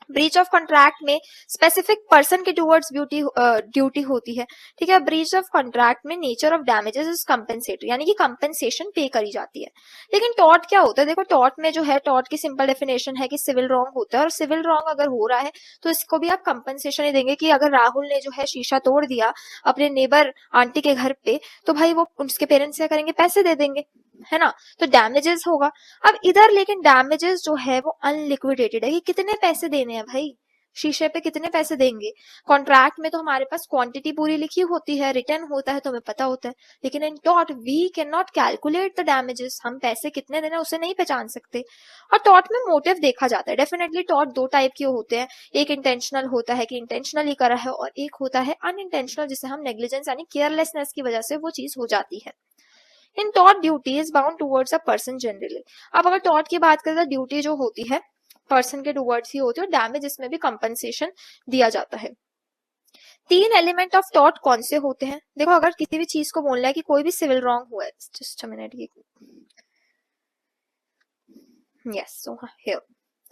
A: ब्रीच ऑफ कॉन्ट्रैक्ट में स्पेसिफिक पर्सन के टूवर्ड्स ड्यूटी होती है। ठीक है, ब्रीच ऑफ कॉन्ट्रैक्ट में nature of damages is compensatory, यानी कि कंपेंसेशन पे करी जाती है। लेकिन टॉर्ट क्या होता है, देखो टॉर्ट में जो है, टॉर्ट की सिंपल डेफिनेशन है कि सिविल रॉन्ग होता है, और सिविल रॉन्ग अगर हो रहा है तो इसको भी आप कंपेंसेशन ही देंगे। कि अगर राहुल ने जो है शीशा तोड़ दिया अपने नेबर आंटी के घर पे, तो भाई वो उसके पेरेंट्स क्या करेंगे, पैसे दे देंगे, है ना, तो डैमेजेस होगा। अब इधर लेकिन डैमेजेस जो है वो अनलिक्विडेटेड है, कि कितने पैसे देने हैं भाई, शीशे पे कितने पैसे देंगे। कॉन्ट्रैक्ट में तो हमारे पास क्वांटिटी पूरी लिखी होती है, रिटर्न होता है तो हमें पता होता है, लेकिन in tort we can not calculate the damages, हम पैसे कितने देने उसे नहीं पहचान सकते। और टॉर्ट में मोटिव देखा जाता है। डेफिनेटली टॉर्ट दो टाइप के होते हैं, एक इंटेंशनल होता है कि इंटेंशनली करा है, और एक होता है अनइंटेंशनल जिसे हम नेग्लिजेंस यानी केयरलेसनेस की वजह से वो चीज हो जाती है। इन टॉट duty is bound towards a person generally. अब अगर टॉट की बात करें तो ड्यूटी जो होती है पर्सन के टूवर्ड्स ही होती है, और डैमेज इसमें भी कंपनसेशन दिया जाता है। तीन एलिमेंट ऑफ टॉट कौन से होते हैं, देखो अगर किसी भी चीज को बोलना है कि कोई भी सिविल रॉन्ग हुआ है, just a minute, yes so here.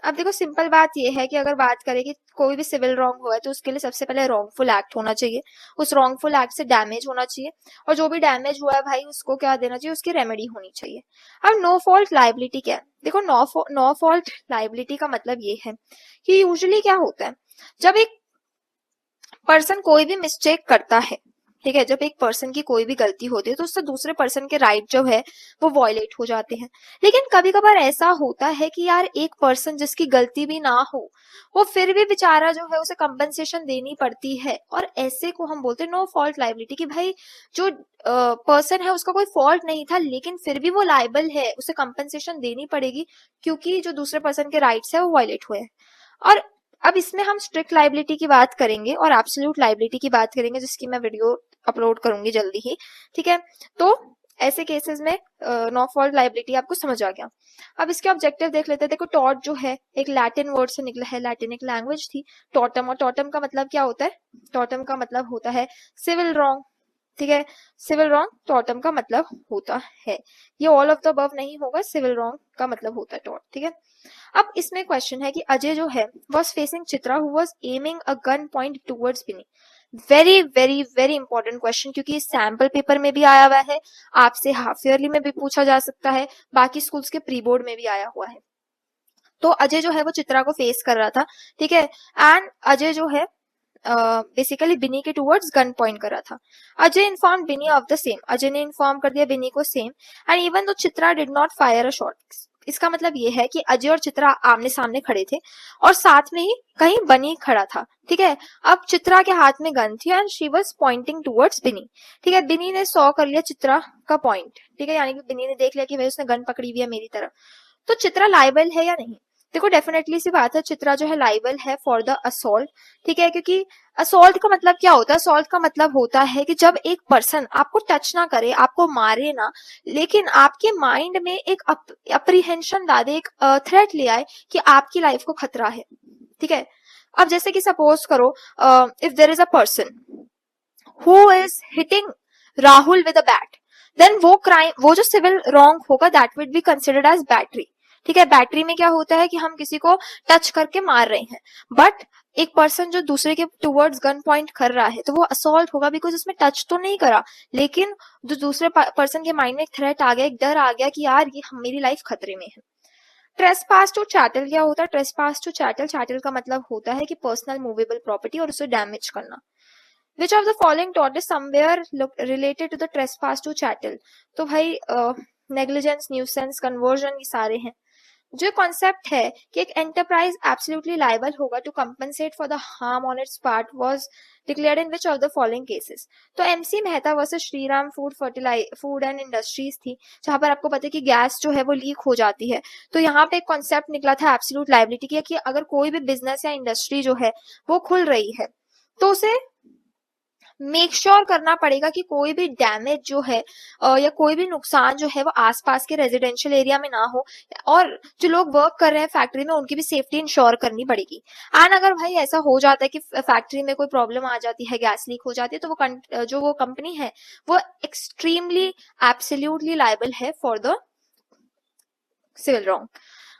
A: अब देखो सिंपल बात ये है कि अगर बात करें कि कोई भी सिविल रॉन्ग हुआ है तो उसके लिए सबसे पहले रॉन्गफुल एक्ट होना चाहिए, उस रॉन्गफुल एक्ट से डैमेज होना चाहिए, और जो भी डैमेज हुआ है भाई उसको क्या देना चाहिए, उसकी रेमेडी होनी चाहिए। अब नो फॉल्ट लाइबिलिटी क्या है, देखो नो फॉल्ट लाइबिलिटी का मतलब ये है कि यूजुअली क्या होता है, जब एक पर्सन कोई भी मिस्टेक करता है, ठीक है, जब एक पर्सन की कोई भी गलती होती है तो उससे दूसरे पर्सन के राइट जो है वो वॉयलेट हो जाते हैं। लेकिन कभी कभार ऐसा होता है कि यार एक पर्सन जिसकी गलती भी ना हो वो फिर भी बेचारा जो है उसे कंपनसेशन देनी पड़ती है, और ऐसे को हम बोलते हैं नो फॉल्ट लाइबिलिटी, कि भाई जो पर्सन है उसका कोई फॉल्ट नहीं था लेकिन फिर भी वो लाइबल है, उसे कंपनसेशन देनी पड़ेगी क्योंकि जो दूसरे पर्सन के राइट्स है वो वॉयलेट हुए हैं। और अब इसमें हम स्ट्रिक्ट लाइबिलिटी की बात करेंगे और एब्सोल्यूट लाइबिलिटी की बात करेंगे, जिसकी मैं वीडियो अपलोड करूंगी जल्दी ही। ठीक है, तो ऐसे केसेस में नो फॉल्ट लाइबिलिटी आपको समझ आ गया। अब इसके ऑब्जेक्टिव देख लेते हैं। देखो टॉट जो है एक लैटिन वर्ड से निकला है, लैटिन एक लैंग्वेज थी टॉटम, और टॉटम का मतलब क्या होता है, टॉटम का मतलब होता है सिविल रॉन्ग। ठीक है, सिविल रॉन्ग टॉटम का मतलब होता है, ये ऑल ऑफ द अबव नहीं होगा, सिविल रॉन्ग का मतलब होता है टॉट। ठीक है, अब इसमें क्वेश्चन है कि अजय जो है was facing Chitra who was aiming a gun point towards Binny. Very very very important question, क्योंकि सैम्पल पेपर में भी आया हुआ है, आपसे हाफ ईयरली में भी पूछा जा सकता है, बाकी स्कूल्स के प्री बोर्ड में भी आया हुआ है। तो अजय जो है वो चित्रा को फेस कर रहा था, ठीक है, एंड अजय जो है बेसिकली बिनी के टूवर्ड्स गन पॉइंट कर रहा था। Ajay inform Binny of the same, Ajay ने इन्फॉर्म कर दिया बिनी को same, and even though Chitra did not fire a shot. इसका मतलब ये है कि अजय और चित्रा आमने सामने खड़े थे और साथ में ही कहीं बनी खड़ा था। ठीक है, अब चित्रा के हाथ में गन थी and she was pointing towards बिनी। ठीक है, बिनी ने सॉ कर लिया चित्रा का पॉइंट। ठीक है, यानी कि बिनी ने देख लिया कि भाई उसने गन पकड़ी हुई है मेरी तरफ, तो चित्रा लाइबल है या नहीं। देखो डेफिनेटली सी बात है, चित्रा जो है लाइबल है फॉर द असॉल्ट। ठीक है, क्योंकि असॉल्ट का मतलब क्या होता है, असॉल्ट का मतलब होता है कि जब एक पर्सन आपको टच ना करे, आपको मारे ना, लेकिन आपके माइंड में एक अप्रीहेंशन ला दे, एक थ्रेट ले आए कि आपकी लाइफ को खतरा है। ठीक है, अब जैसे कि सपोज करो if there is a person who is hitting Rahul with a bat, then वो क्राइम, वो जो सिविल रॉन्ग होगा that would be considered as battery. ठीक है, बैटरी में क्या होता है कि हम किसी को टच करके मार रहे हैं, बट एक पर्सन जो दूसरे के टुवर्ड्स गन पॉइंट कर रहा है तो वो असॉल्ट होगा, बिकॉज उसमें टच तो नहीं करा, लेकिन जो दूसरे पर्सन के माइंड में एक थ्रेट आ गया, एक डर आ गया कि यार ये मेरी लाइफ खतरे में है। ट्रेसपास टू चैटल क्या होता है, ट्रेसपास टू चैटल, चैटल का मतलब होता है कि पर्सनल मूवेबल प्रॉपर्टी और उसे डैमेज करना। Which of the following tort is somewhere related to the trespass to chattel? तो भाई नेग्लिजेंस, न्यूसेंस, कन्वर्जन, ये सारे हैं। जो कॉन्सेप्ट है कि एक एंटरप्राइज एब्सोल्युटली लायबल होगा to compensate for the harm on its part was declared in which of the following cases. तो MC Mehta versus Shriram Food and Industries थी, जहां पर आपको पता है कि गैस जो है वो लीक हो जाती है। तो यहाँ पे एक कॉन्सेप्ट निकला था एब्सोल्यूट लायबिलिटी की, कि अगर कोई भी बिजनेस या इंडस्ट्री जो है वो खुल रही है तो उसे मेक श्योर करना पड़ेगा कि कोई भी डैमेज जो है या कोई भी नुकसान जो है वो आसपास के रेजिडेंशियल एरिया में ना हो, और जो लोग वर्क कर रहे हैं फैक्ट्री में उनकी भी सेफ्टी इंश्योर करनी पड़ेगी। एंड अगर भाई ऐसा हो जाता है कि फैक्ट्री में कोई प्रॉब्लम आ जाती है, गैस लीक हो जाती है, तो जो वो कंपनी है वो एक्सट्रीमली एब्सोल्युटली लायबल है फॉर द सिविल रॉन्ग।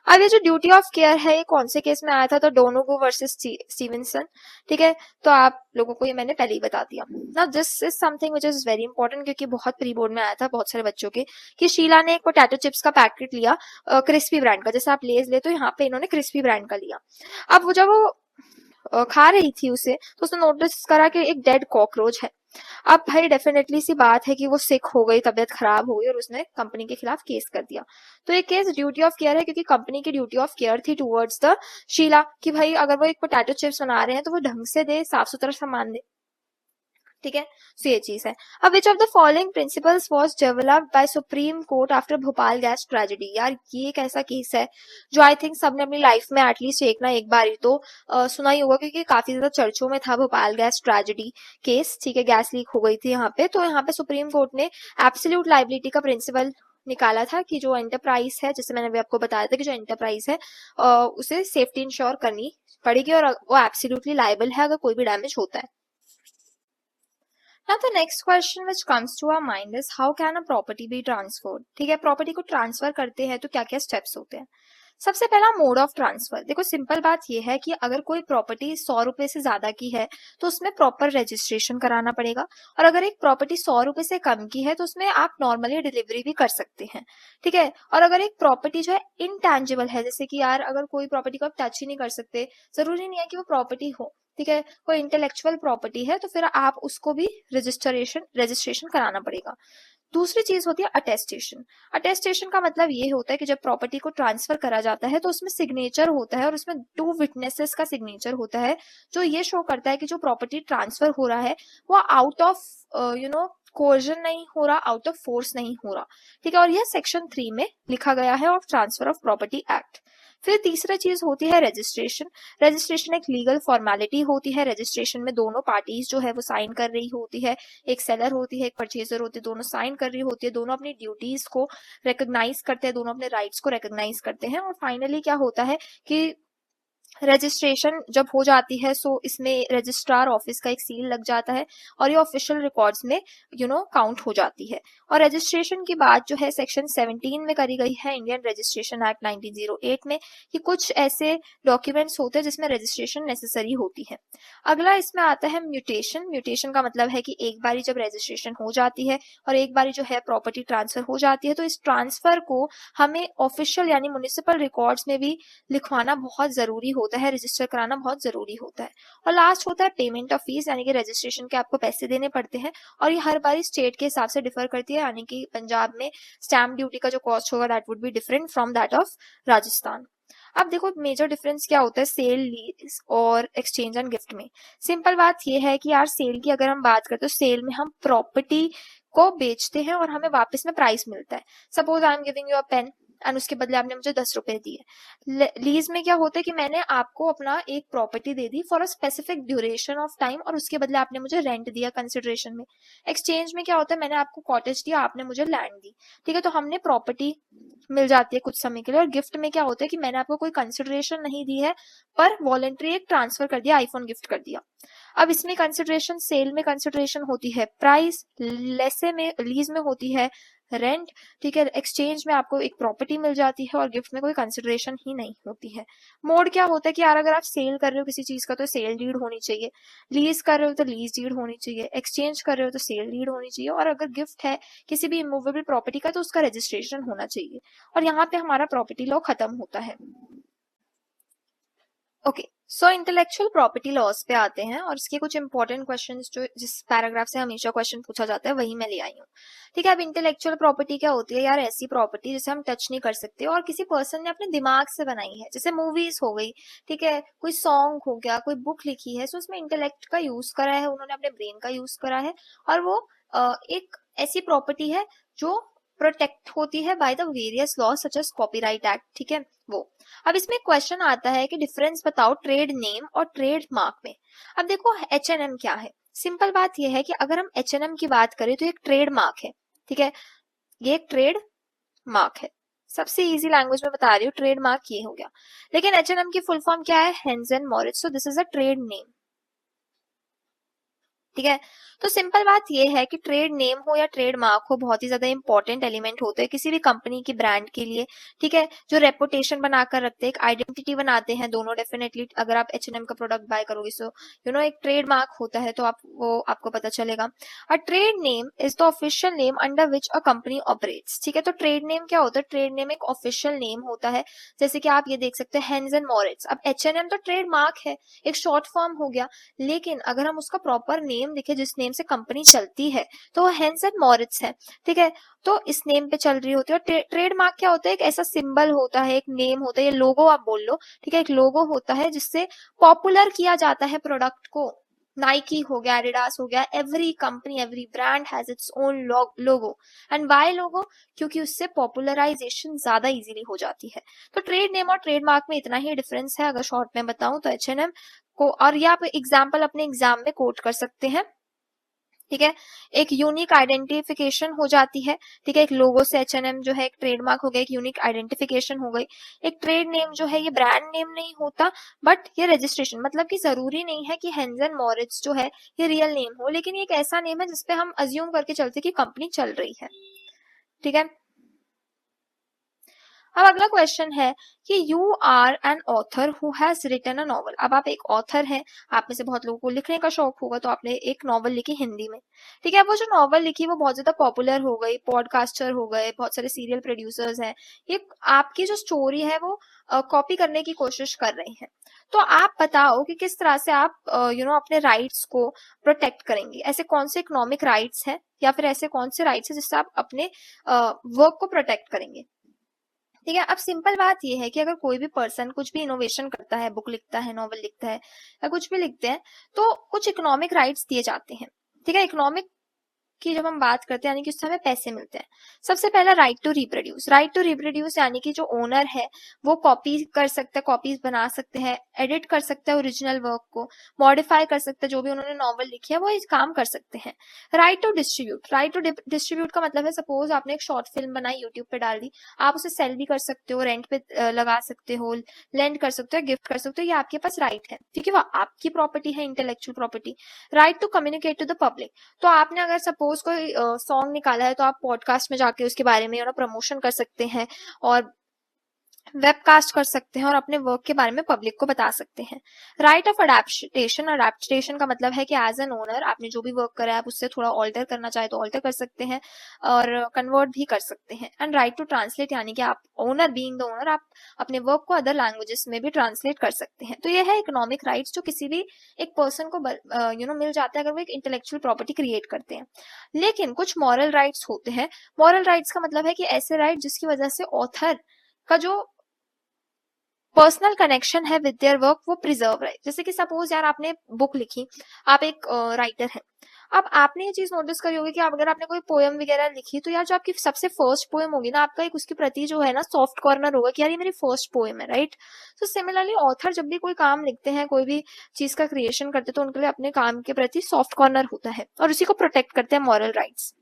A: अब ये जो ड्यूटी ऑफ केयर है ये कौन से केस में आया था, तो डोनोगो वर्सेस स्टीवेंसन। ठीक है, तो आप लोगों को ये मैंने पहले ही बता दिया। Now this is something which is very important, क्योंकि बहुत प्री बोर्ड में आया था बहुत सारे बच्चों के, कि शीला ने एक पोटैटो चिप्स का पैकेट लिया क्रिस्पी ब्रांड का, जैसे आप लेज ले तो यहाँ पे इन्होंने क्रिस्पी ब्रांड का लिया। अब वो जब वो खा रही थी उसे, तो उसने नोटिस करा कि एक डेड कॉकरोच है। अब भाई डेफिनेटली सी बात है कि वो सिक हो गई, तबियत खराब हो गई, और उसने कंपनी के खिलाफ केस कर दिया। तो ये केस ड्यूटी ऑफ केयर है, क्योंकि कंपनी की ड्यूटी ऑफ केयर थी टुवर्ड्स द शीला, कि भाई अगर वो एक पोटैटो चिप्स बना रहे हैं तो वो ढंग से दे, साफ सुथरा सामान दे। ठीक है, तो ये चीज है। अब विच of the following principles was developed by supreme court after Bhopal gas tragedy. यार ये एक ऐसा केस है जो आई थिंक सबने अपनी लाइफ में एटलीस्ट एक ना एक बार ही तो सुना ही होगा, क्योंकि काफी ज्यादा चर्चों में था भोपाल गैस ट्रेजेडी केस। ठीक है, गैस लीक हो गई थी यहाँ पे, तो यहाँ पे सुप्रीम कोर्ट ने एब्सोल्यूट लायबिलिटी का प्रिंसिपल निकाला था कि जो एंटरप्राइज है, जैसे मैंने अभी आपको बताया था कि जो एंटरप्राइज है उसे सेफ्टी इंश्योर करनी पड़ेगी, और वो एब्सोल्युटली लायबल है अगर कोई भी डैमेज होता है। Now the next question which comes to our mind is how can a property be transferred? ठीक है, प्रॉपर्टी को ट्रांसफर करते हैं तो क्या क्या स्टेप्स होते हैं। सबसे पहला मोड ऑफ ट्रांसफर। देखो सिंपल बात यह है कि अगर कोई प्रॉपर्टी 100 रुपए से ज्यादा की है तो उसमें प्रॉपर रजिस्ट्रेशन कराना पड़ेगा, और अगर एक प्रॉपर्टी 100 रुपए से कम की है तो उसमें आप नॉर्मली डिलीवरी भी कर सकते हैं। ठीक है, और अगर एक प्रॉपर्टी जो है इनटैंजिबल है, जैसे कि यार अगर कोई प्रॉपर्टी को आप टच ही नहीं कर सकते, जरूरी नहीं है कि वो प्रॉपर्टी हो, ठीक है, कोई इंटेलेक्चुअल प्रॉपर्टी है, तो फिर आप उसको भी रजिस्ट्रेशन कराना पड़ेगा। दूसरी चीज होती है अटेस्टेशन। अटेस्टेशन का मतलब ये होता है कि जब प्रॉपर्टी को ट्रांसफर करा जाता है तो उसमें सिग्नेचर होता है, और उसमें 2 विटनेसेस का सिग्नेचर होता है, जो ये शो करता है कि जो प्रॉपर्टी ट्रांसफर हो रहा है वो आउट ऑफ कोर्जन नहीं हो रहा, आउट ऑफ फोर्स नहीं हो रहा। ठीक है, और यह सेक्शन 3 में लिखा गया है of transfer of property act. फिर तीसरा चीज होती है रजिस्ट्रेशन। रजिस्ट्रेशन एक लीगल फॉर्मेलिटी होती है। रजिस्ट्रेशन में दोनों पार्टीज जो है वो साइन कर रही होती है, एक सेलर होती है, एक परचेजर होती है, दोनों साइन कर रही होती है, दोनों अपनी ड्यूटीज को रिकॉग्नाइज करते हैं, दोनों अपने राइट्स को रिकॉग्नाइज करते हैं। और फाइनली क्या होता है कि रजिस्ट्रेशन जब हो जाती है सो इसमें रजिस्ट्रार ऑफिस का एक सील लग जाता है, और ये ऑफिशियल रिकॉर्ड्स में काउंट हो जाती है। और रजिस्ट्रेशन की बात जो है सेक्शन 17 में करी गई है इंडियन रजिस्ट्रेशन एक्ट 1908 में, कि कुछ ऐसे डॉक्यूमेंट्स होते हैं जिसमें रजिस्ट्रेशन नेसेसरी होती है। अगला इसमें आता है म्यूटेशन। म्यूटेशन का मतलब है कि एक बारी जब रजिस्ट्रेशन हो जाती है और एक बारी जो है प्रॉपर्टी ट्रांसफर हो जाती है, तो इस ट्रांसफर को हमें ऑफिशियल यानी म्युनिसिपल रिकॉर्ड्स में भी लिखवाना बहुत जरूरी होता है, रजिस्टर कराना बहुत जरूरी होता है। और लास्ट होता है पेमेंट ऑफ फीस, यानी कि रजिस्ट्रेशन के आपको पैसे देने पड़ते हैं, और ये हर बारी स्टेट के हिसाब से डिफर करती है, यानी कि पंजाब में स्टैम्प ड्यूटी का जो कॉस्ट होगा that would be different from that of Rajasthan. अब देखो मेजर डिफरेंस क्या होता है सेल, लीज और एक्सचेंज एंड गिफ्ट में। सिंपल बात ये है कि यार सेल की अगर हम बात करें तो सेल में हम प्रॉपर्टी को बेचते हैं और हमें वापस में प्राइस मिलता है। Suppose I am giving you a pen and उसके बदले आपने मुझे 10 रुपए दिए। लीज में क्या होता है कि मैंने आपको अपना एक property they the for a specific duration of time, और उसके बदले आपने मुझे रेंट दिया कंसिडरेशन में। एक्सचेंज में क्या होता है, मैंने आपको कॉटेज दिया, आपने मुझे लैंड दी। ठीक है, तो हमने प्रॉपर्टी मिल जाती है कुछ समय के लिए। और गिफ्ट में क्या होता है कि मैंने आपको कोई कंसिडरेशन नहीं दी है, पर वॉलंटरी एक ट्रांसफर कर दिया, आईफोन गिफ्ट कर दिया। अब इसमें कंसिडरेशन, सेल में कंसिडरेशन होती है प्राइस, लेसे में लीज में होती है रेंट। ठीक है, एक्सचेंज में आपको एक प्रॉपर्टी मिल जाती है, और गिफ्ट में कोई कंसिडरेशन ही नहीं होती है। मोड क्या होता है कि यार अगर आप सेल कर रहे हो किसी चीज का तो सेल डीड होनी चाहिए, लीज कर रहे हो तो लीज डीड होनी चाहिए, एक्सचेंज कर रहे हो तो सेल डीड होनी चाहिए, और अगर गिफ्ट है किसी भी इमूवेबल प्रॉपर्टी का तो उसका रजिस्ट्रेशन होना चाहिए। और यहाँ पे हमारा प्रॉपर्टी लॉ खत्म होता है। ओके, सो इंटेलेक्चुअल प्रॉपर्टी लॉज पे आते हैं और इसके कुछ इंपॉर्टेंट क्वेश्चंस जो जिस पैराग्राफ से हमेशा क्वेश्चन पूछा जाता है वही मैं ले आई हूँ। ठीक है, अब इंटेलेक्चुअल प्रॉपर्टी क्या होती है यार? ऐसी प्रॉपर्टी जिसे हम टच नहीं कर सकते और किसी पर्सन ने अपने दिमाग से बनाई है, जैसे मूवीज हो गई, ठीक है, कोई सॉन्ग हो गया, कोई बुक लिखी है, सो उसमें इंटेलेक्ट का यूज करा है, उन्होंने अपने ब्रेन का यूज करा है और वो एक ऐसी प्रॉपर्टी है जो प्रोटेक्ट होती है by the various law such as copyright act. ठीक है, वो अब इसमें क्वेश्चन आता है कि डिफरेंस बताओ ट्रेड नेम और ट्रेड मार्क में। अब देखो H&M क्या है? सिंपल बात यह है कि अगर हम H&M की बात करें तो एक ट्रेड मार्क है। ठीक है, ये एक ट्रेड मार्क है, सबसे इजी लैंग्वेज में बता रही हूँ, ट्रेड मार्क ये हो गया। लेकिन H&M की फुल फॉर्म क्या है? Henge and Moritz, so this is a trade name. ठीक है, तो सिंपल बात ये है कि ट्रेड नेम हो या ट्रेड मार्क हो बहुत ही ज्यादा इंपॉर्टेंट एलिमेंट होते हैं किसी भी कंपनी की ब्रांड के लिए। ठीक है, जो रेपुटेशन बनाकर रखते हैं, एक आइडेंटिटी बनाते हैं दोनों। डेफिनेटली अगर आप H&M का प्रोडक्ट बाय करोगे सो एक ट्रेड मार्क होता है, तो आपको पता चलेगा। अ trade name is the official name under which a company operates. ठीक है, तो ट्रेड नेम क्या होता है? ट्रेड नेम एक ऑफिशियल नेम होता है, जैसे कि आप ये देख सकते हैं हेंज एंड मॉरिट्स। अब H&M तो ट्रेड मार्क है, एक शॉर्ट फॉर्म हो गया, लेकिन अगर हम उसका प्रॉपर नेम लिखे जिस नेम से कंपनी चलती है तो वो हेंस एंड मॉरिट्स है। ठीक है, तो इस नेम पे चल रही होती है। और ट्रेडमार्क क्या होता है? एक ऐसा सिंबल होता है, एक नेम होता है, ये लोगो आप बोल लो। ठीक है, एक लोगो होता है जिससे पॉपुलर किया जाता है प्रोडक्ट को। नाइकी हो गया, एडिडास हो गया, every company every brand has its own logo. And why logo? क्योंकि उससे पॉपुलराइजेशन ज्यादा इजीली हो जाती है। तो ट्रेड नेम और ट्रेडमार्क में इतना ही डिफरेंस है अगर शॉर्ट में बताऊं तो। H&M को, और ये आप एग्जाम्पल अपने एग्जाम में कोट कर सकते हैं। ठीक है, एक यूनिक आइडेंटिफिकेशन हो जाती है। ठीक है, एक लोगो से H&M जो है एक ट्रेडमार्क हो गया, एक यूनिक आइडेंटिफिकेशन हो गई। एक ट्रेड नेम जो है ये ब्रांड नेम नहीं होता, बट ये रजिस्ट्रेशन, मतलब कि जरूरी नहीं है कि हेंज एंड मॉरिट्स जो है ये रियल नेम हो, लेकिन ये एक ऐसा नेम है जिसपे हम अज्यूम करके चलते कि कंपनी चल रही है। ठीक है, अब अगला क्वेश्चन है कि you are an author who has written a novel. अब आप एक ऑथर हैं, आप में से बहुत लोगों को लिखने का शौक होगा, तो आपने एक नॉवल लिखी हिंदी में। ठीक है, वो जो नॉवल लिखी वो बहुत ज्यादा पॉपुलर हो गई, पॉडकास्टर हो गए, बहुत सारे सीरियल प्रोड्यूसर्स हैं, ये आपकी जो स्टोरी है वो कॉपी करने की कोशिश कर रहे हैं। तो आप बताओ कि किस तरह से आप अपने राइट्स को प्रोटेक्ट करेंगे। ऐसे कौन से इकोनॉमिक राइट्स हैं या फिर ऐसे कौन से राइट्स हैं जिससे आप अपने वर्क को प्रोटेक्ट करेंगे। ठीक है, अब सिंपल बात ये है कि अगर कोई भी पर्सन कुछ भी इनोवेशन करता है, बुक लिखता है, नॉवल लिखता है या कुछ भी लिखते हैं, तो कुछ इकोनॉमिक राइट्स दिए जाते हैं। ठीक है, इकोनॉमिक की जब हम बात करते हैं यानी कि उससे हमें पैसे मिलते हैं। सबसे पहला right to reproduce. Right to reproduce यानी कि जो ओनर है वो कॉपी कर सकता है, कॉपीज बना सकते हैं, एडिट कर सकते हैं ओरिजिनल वर्क को, मॉडिफाई कर सकते हैं, जो भी उन्होंने नॉवल लिखी है वो इस काम कर सकते हैं। Right to distribute. Right to distribute का मतलब है सपोज आपने एक शॉर्ट फिल्म बनाई, यूट्यूब पे डाल दी, आप उसे सेल भी कर सकते हो, रेंट पे लगा सकते हो, लेंड कर सकते हो, गिफ्ट कर सकते हो, ये आपके पास राइट है क्योंकि वो आपकी प्रॉपर्टी है, intellectual property. Right to communicate to the public. तो आपने अगर सपोज कोई सॉन्ग निकाला है तो आप पॉडकास्ट में जाके उसके बारे में प्रमोशन कर सकते हैं और वेबकास्ट कर सकते हैं और अपने वर्क के बारे में पब्लिक को बता सकते हैं। Right of adaptation. अडेप्टेशन का मतलब है कि एज एन ओनर आपने जो भी वर्क करा है आप उससे थोड़ा ऑल्टर करना चाहे तो ऑल्टर कर सकते हैं और कन्वर्ट भी कर सकते हैं। एंड राइट टू ट्रांसलेट यानी कि आप ओनर, बीइंग द ओनर, आप अपने वर्क को अदर लैंग्वेजेस में भी ट्रांसलेट कर सकते हैं। तो ये है इकोनॉमिक राइट्स जो किसी भी एक पर्सन को मिल जाता है अगर वो एक इंटेलेक्चुअल प्रॉपर्टी क्रिएट करते हैं। लेकिन कुछ मॉरल राइट्स होते हैं। मॉरल राइट्स का मतलब है कि ऐसे राइट जिसकी वजह से ऑथर का जो पर्सनल कनेक्शन है विद देयर वर्क वो प्रिजर्व रहे। जैसे कि सपोज यार आपने बुक लिखी, आप एक राइटर हैं, अब आपने ये चीज नोटिस करी होगी कि आप अगर आपने कोई पोएम वगैरह लिखी तो यार जो आपकी सबसे फर्स्ट पोएम होगी ना, आपका एक उसके प्रति जो है ना सॉफ्ट कॉर्नर होगा कि यार ये मेरी फर्स्ट पोएम है, राइट। तो सिमिलरली ऑथर जब भी कोई काम लिखते हैं, कोई भी चीज का क्रिएशन करते हैं, तो उनके लिए अपने काम के प्रति सॉफ्ट कॉर्नर होता है और उसी को प्रोटेक्ट करते हैं मॉरल राइट्स।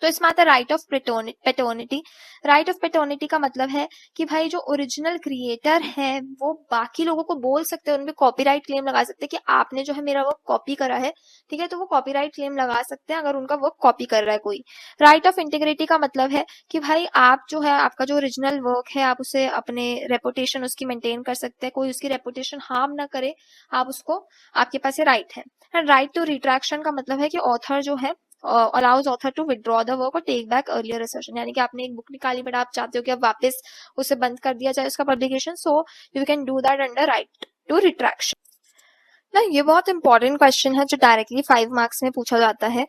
A: तो इसमें आता है right of paternity. Right of paternity का मतलब है कि भाई जो ओरिजिनल क्रिएटर है वो बाकी लोगों को बोल सकते हैं, उनपे कॉपीराइट क्लेम लगा सकते हैं कि आपने जो है मेरा वर्क कॉपी करा है। ठीक है, तो वो कॉपीराइट क्लेम लगा सकते हैं अगर उनका वर्क कॉपी कर रहा है कोई। राइट ऑफ इंटीग्रिटी का मतलब है कि भाई आप जो है आपका जो ओरिजिनल वर्क है आप उसे अपने रेपुटेशन उसकी मेंटेन कर सकते हैं, कोई उसकी रेपुटेशन हार्म ना करे, आप उसको, आपके पास ये राइट है। एंड राइट टू रिट्रैक्शन का मतलब है कि ऑथर जो है allows author to withdraw the work और टेक बैक अर्लियर असर्शन। यानी कि आपने एक बुक निकाली बट आप चाहते हो कि अब वापस उसे बंद कर दिया जाए उसका publication, so you can do that under right to retraction. ना ये बहुत इंपॉर्टेंट क्वेश्चन है जो डायरेक्टली 5 मार्क्स में पूछा जाता है।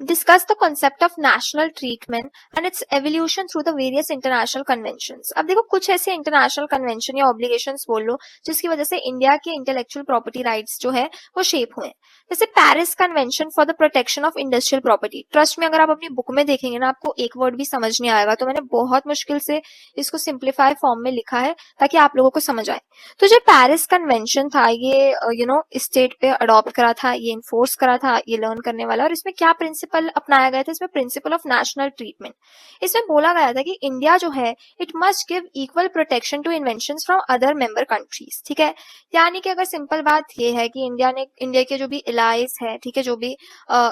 A: Discuss the concept of national treatment and its evolution through the various international conventions। अब देखो कुछ ऐसे इंटरनेशनल कन्वेंशन या ऑब्लिगेशंस बोल लो जिसकी वजह से इंडिया के इंटेलेक्चुअल प्रॉपर्टी राइट्स जो है वो शेप हुए। जैसे Paris convention for the protection of industrial property. Trust में अगर आप अपनी बुक में देखेंगे ना आपको एक वर्ड भी समझ नहीं आएगा, तो मैंने बहुत मुश्किल से इसको सिंप्लीफाई फॉर्म में लिखा है ताकि आप लोगों को समझ आए। तो जो पेरिस कन्वेंशन था ये स्टेट पे अडॉप्ट करा था, ये इन्फोर्स करा था, ये लर्न करने वाला। और इसमें क्या प्रिंसिपल अपनाया गया था? इसमें प्रिंसिपल ऑफ नेशनल ट्रीटमेंट। इसमें बोला गया था कि इंडिया जो है it must give equal protection to inventions from other member countries. ठीक है, यानी कि अगर सिंपल बात ये है कि इंडिया के जो भी एलाइज है, ठीक है, जो भी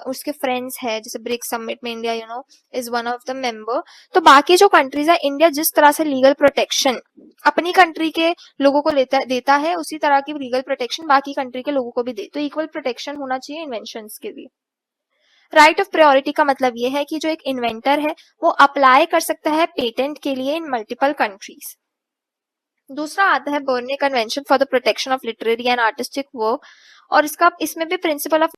A: उसके फ्रेंड्स है, जैसे ब्रिक्स समिट में India is one of the member, तो बाकी जो कंट्रीज है इंडिया जिस तरह से लीगल प्रोटेक्शन अपनी कंट्री के लोगों को देता है उसी तरह की लीगल प्रोटेक्शन बाकी कंट्री के लोगों को भी दे। तो इक्वल प्रोटेक्शन होना चाहिए इन्वेंशंस के लिए। राइट ऑफ प्रायोरिटी का मतलब ये है कि जो एक इन्वेंटर है वो अप्लाई कर सकता है पेटेंट के लिए इन मल्टीपल कंट्रीज। दूसरा आता है Berne convention for the protection of literary and artistic work, और इसमें भी प्रिंसिपल ऑफ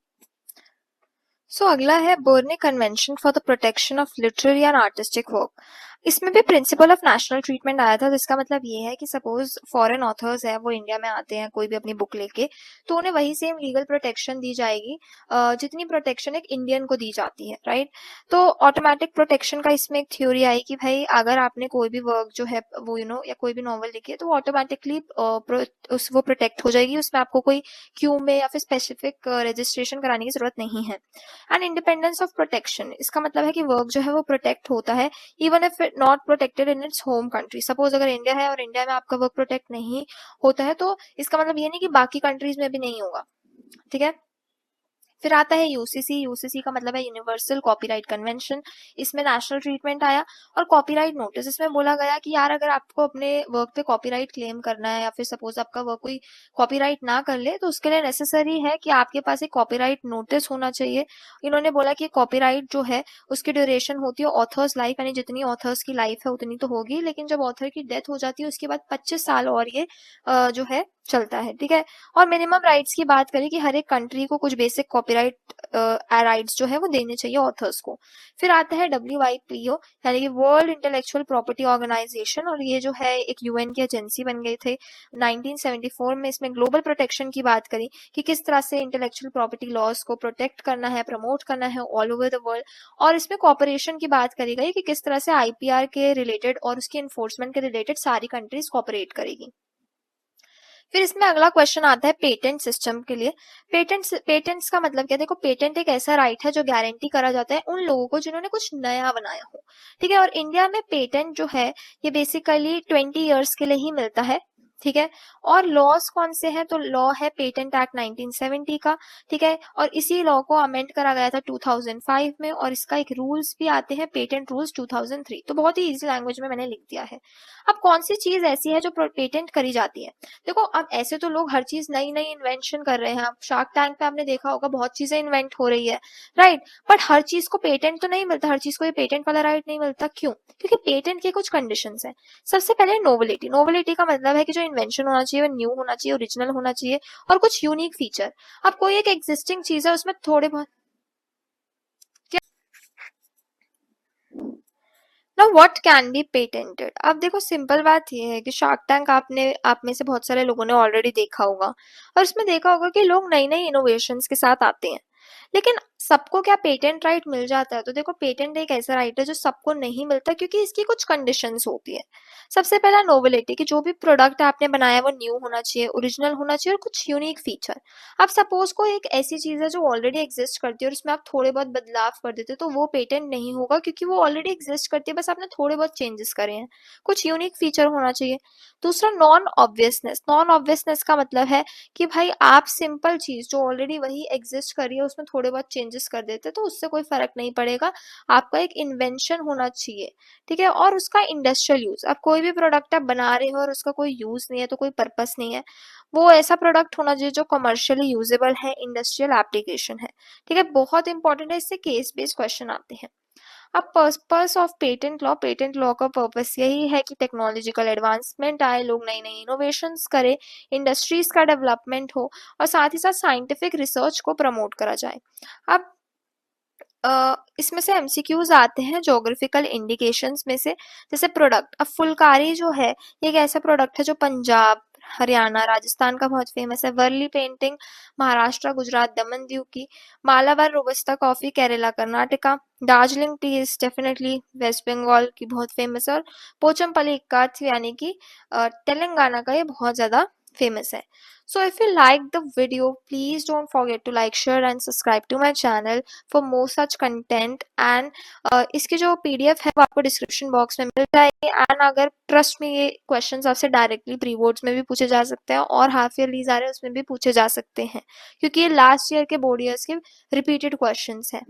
A: अगला है Berne convention for the protection of literary and artistic work. इसमें भी प्रिंसिपल ऑफ नेशनल ट्रीटमेंट आया था, जिसका मतलब ये है कि सपोज फॉरेन ऑथर्स है वो इंडिया में आते हैं कोई भी अपनी बुक लेके, तो उन्हें वही सेम लीगल प्रोटेक्शन दी जाएगी जितनी प्रोटेक्शन एक इंडियन को दी जाती है, राइट। तो ऑटोमेटिक प्रोटेक्शन का इसमें एक थ्योरी आई कि भाई अगर आपने कोई भी वर्क जो है वो या कोई भी नॉवल लिखी है तो ऑटोमेटिकली वो प्रोटेक्ट हो जाएगी, उसमें आपको कोई क्यू में या फिर स्पेसिफिक रजिस्ट्रेशन कराने की जरूरत नहीं है। एंड इंडिपेंडेंस ऑफ प्रोटेक्शन, इसका मतलब है कि वर्क जो है वो प्रोटेक्ट होता है even if not protected in its home country. Suppose अगर इंडिया है और इंडिया में आपका वर्क प्रोटेक्ट नहीं होता है तो इसका मतलब ये नहीं कि बाकी कंट्रीज में भी नहीं होगा, ठीक है। फिर आता है यूसीसी। यूसीसी का मतलब है यूनिवर्सल कॉपीराइट कन्वेंशन। इसमें नेशनल ट्रीटमेंट आया। और कॉपीराइट नोटिस, इसमें बोला गया कि यार अगर आपको अपने वर्क पे कॉपीराइट क्लेम करना है या फिर सपोज आपका वर्क कोई कॉपीराइट ना कर ले तो उसके लिए नेसेसरी है कि आपके पास एक कॉपीराइट नोटिस होना चाहिए। इन्होंने बोला कि कॉपीराइट जो है उसकी ड्यूरेशन होती है ऑथर्स लाइफ, यानी जितनी ऑथर्स की लाइफ है उतनी तो होगी, लेकिन जब ऑथर की डेथ हो जाती है उसके बाद 25 साल और ये जो है चलता है, ठीक है। और मिनिमम राइट्स की बात करें कि हर एक कंट्री को कुछ बेसिक कॉपीराइट राइट्स जो है वो देने चाहिए ऑथर्स को। फिर आता है WIPO यानी कि वर्ल्ड इंटेलेक्चुअल प्रॉपर्टी ऑर्गेनाइजेशन, और ये जो है एक यूएन की एजेंसी बन गई थे 1974 में। इसमें ग्लोबल प्रोटेक्शन की बात करी कि किस तरह से इंटेलेक्चुअल प्रॉपर्टी लॉज को प्रोटेक्ट करना है, प्रमोट करना है ऑल ओवर द वर्ल्ड। और इसमें कॉपरेशन की बात करी गई कि किस तरह से IPR के रिलेटेड और उसके इन्फोर्समेंट के रिलेटेड सारी कंट्रीज कॉपरेट करेगी। फिर इसमें अगला क्वेश्चन आता है पेटेंट सिस्टम के लिए। पेटेंट्स का मतलब क्या? देखो पेटेंट एक ऐसा राइट है जो गारंटी करा जाता है उन लोगों को जिन्होंने कुछ नया बनाया हो, ठीक है। और इंडिया में पेटेंट जो है ये बेसिकली 20 ईयर्स के लिए ही मिलता है, ठीक है। और लॉज कौन से हैं? तो लॉ है पेटेंट एक्ट 1970 का, ठीक है। और इसी लॉ को अमेंड करा गया था 2005 में, और इसका एक रूल्स भी आते हैं पेटेंट रूल्स 2003। तो बहुत ही इजी लैंग्वेज में मैंने लिख दिया है। अब कौन सी चीज ऐसी है जो पेटेंट करी जाती है? देखो अब ऐसे तो लोग हर चीज नई नई इन्वेंशन कर रहे हैं। आप शार्क टैंक पे आपने देखा होगा बहुत चीजें इन्वेंट हो रही है, राइट। बट हर चीज को पेटेंट तो नहीं मिलता, हर चीज को ये पेटेंट वाला राइट नहीं मिलता। क्यों? क्योंकि पेटेंट के कुछ कंडीशंस हैं। सबसे पहले नोवेलिटी। नोवेलिटी का मतलब है कि जो इन्वेंशन होना चाहिए वो न्यू होना चाहिए, ओरिजिनल होना चाहिए, और कुछ यूनिक फीचर। अब कोई एक एग्जिस्टिंग चीज है उसमें थोड़े बहुत ना व्हाट कैन बी पेटेंटेड। अब देखो सिंपल बात ये है कि शार्क टैंक आप में से बहुत सारे लोगों ने ऑलरेडी देखा होगा, और उसमें देखा होगा कि लोग नई नई इनोवेशंस के साथ आते हैं, लेकिन सबको क्या पेटेंट राइट मिल जाता है? तो देखो पेटेंट एक ऐसा राइट है जो सबको नहीं मिलता क्योंकि इसकी कुछ कंडीशंस होती है। सबसे पहला नोवेलिटी, कि जो भी प्रोडक्ट आपने बनाया वो न्यू होना चाहिए, ओरिजिनल होना चाहिए, और कुछ यूनिक फीचर। अब सपोज कोई एक ऐसी चीज है जो ऑलरेडी एग्जिस्ट करती है और उसमें आप थोड़े बहुत बदलाव कर देते तो वो पेटेंट नहीं होगा क्योंकि वो ऑलरेडी एग्जिस्ट करती है, बस आपने थोड़े बहुत चेंजेस करे हैं। कुछ यूनिक फीचर होना चाहिए। दूसरा नॉन ऑब्वियसनेस। नॉन ऑब्वियसनेस का मतलब है कि भाई आप सिंपल चीज जो ऑलरेडी वही एग्जिस्ट कर रही है उसमें थोड़े बहुत चेंजेस कर देते तो उससे कोई फर्क नहीं पड़ेगा। आपका एक इन्वेंशन होना चाहिए, ठीक है। और उसका इंडस्ट्रियल यूज। अब कोई भी प्रोडक्ट आप बना रहे हो और उसका कोई यूज नहीं है तो कोई पर्पस नहीं है, वो ऐसा प्रोडक्ट होना चाहिए जो कमर्शियली यूजेबल है, इंडस्ट्रियल एप्लीकेशन है, ठीक है। बहुत इंपॉर्टेंट है, इससे केस बेस्ड क्वेश्चन आते हैं। अब पर्पस ऑफ पेटेंट लॉ का पर्पस यही है कि टेक्नोलॉजिकल एडवांसमेंट आए, लोग नई नई इनोवेशंस करें, इंडस्ट्रीज का डेवलपमेंट हो और साथ ही साथ साइंटिफिक रिसर्च को प्रमोट करा जाए। अब इसमें से एमसीक्यूज आते हैं ज्योग्राफिकल इंडिकेशंस में से, जैसे प्रोडक्ट। अब फुलकारी जो है ये एक ऐसा प्रोडक्ट है जो पंजाब, हरियाणा, राजस्थान का बहुत फेमस है। वर्ली पेंटिंग महाराष्ट्र, गुजरात, दमन दीव की। Malabar robusta coffee Kerala, Karnataka. Darjeeling tea is definitely West Bengal की बहुत फेमस है। और पोचमपल्ली इक्काथ यानी कि तेलंगाना का ये बहुत ज्यादा फेमस है। So if you like the video, please don't forget to like, share and subscribe to my channel for more such content। and इसकी जो PDF है वो आपको डिस्क्रिप्शन बॉक्स में मिल जाएगी। एंड अगर ट्रस्ट में ये क्वेश्चंस आपसे डायरेक्टली प्री बोर्ड्स में भी पूछे जा सकते हैं और हाफ ईयरलीज आ रहे हैं उसमें भी पूछे जा सकते हैं, क्योंकि ये लास्ट ईयर के बोर्ड ईयर्स के रिपीटेड क्वेश्चंस हैं।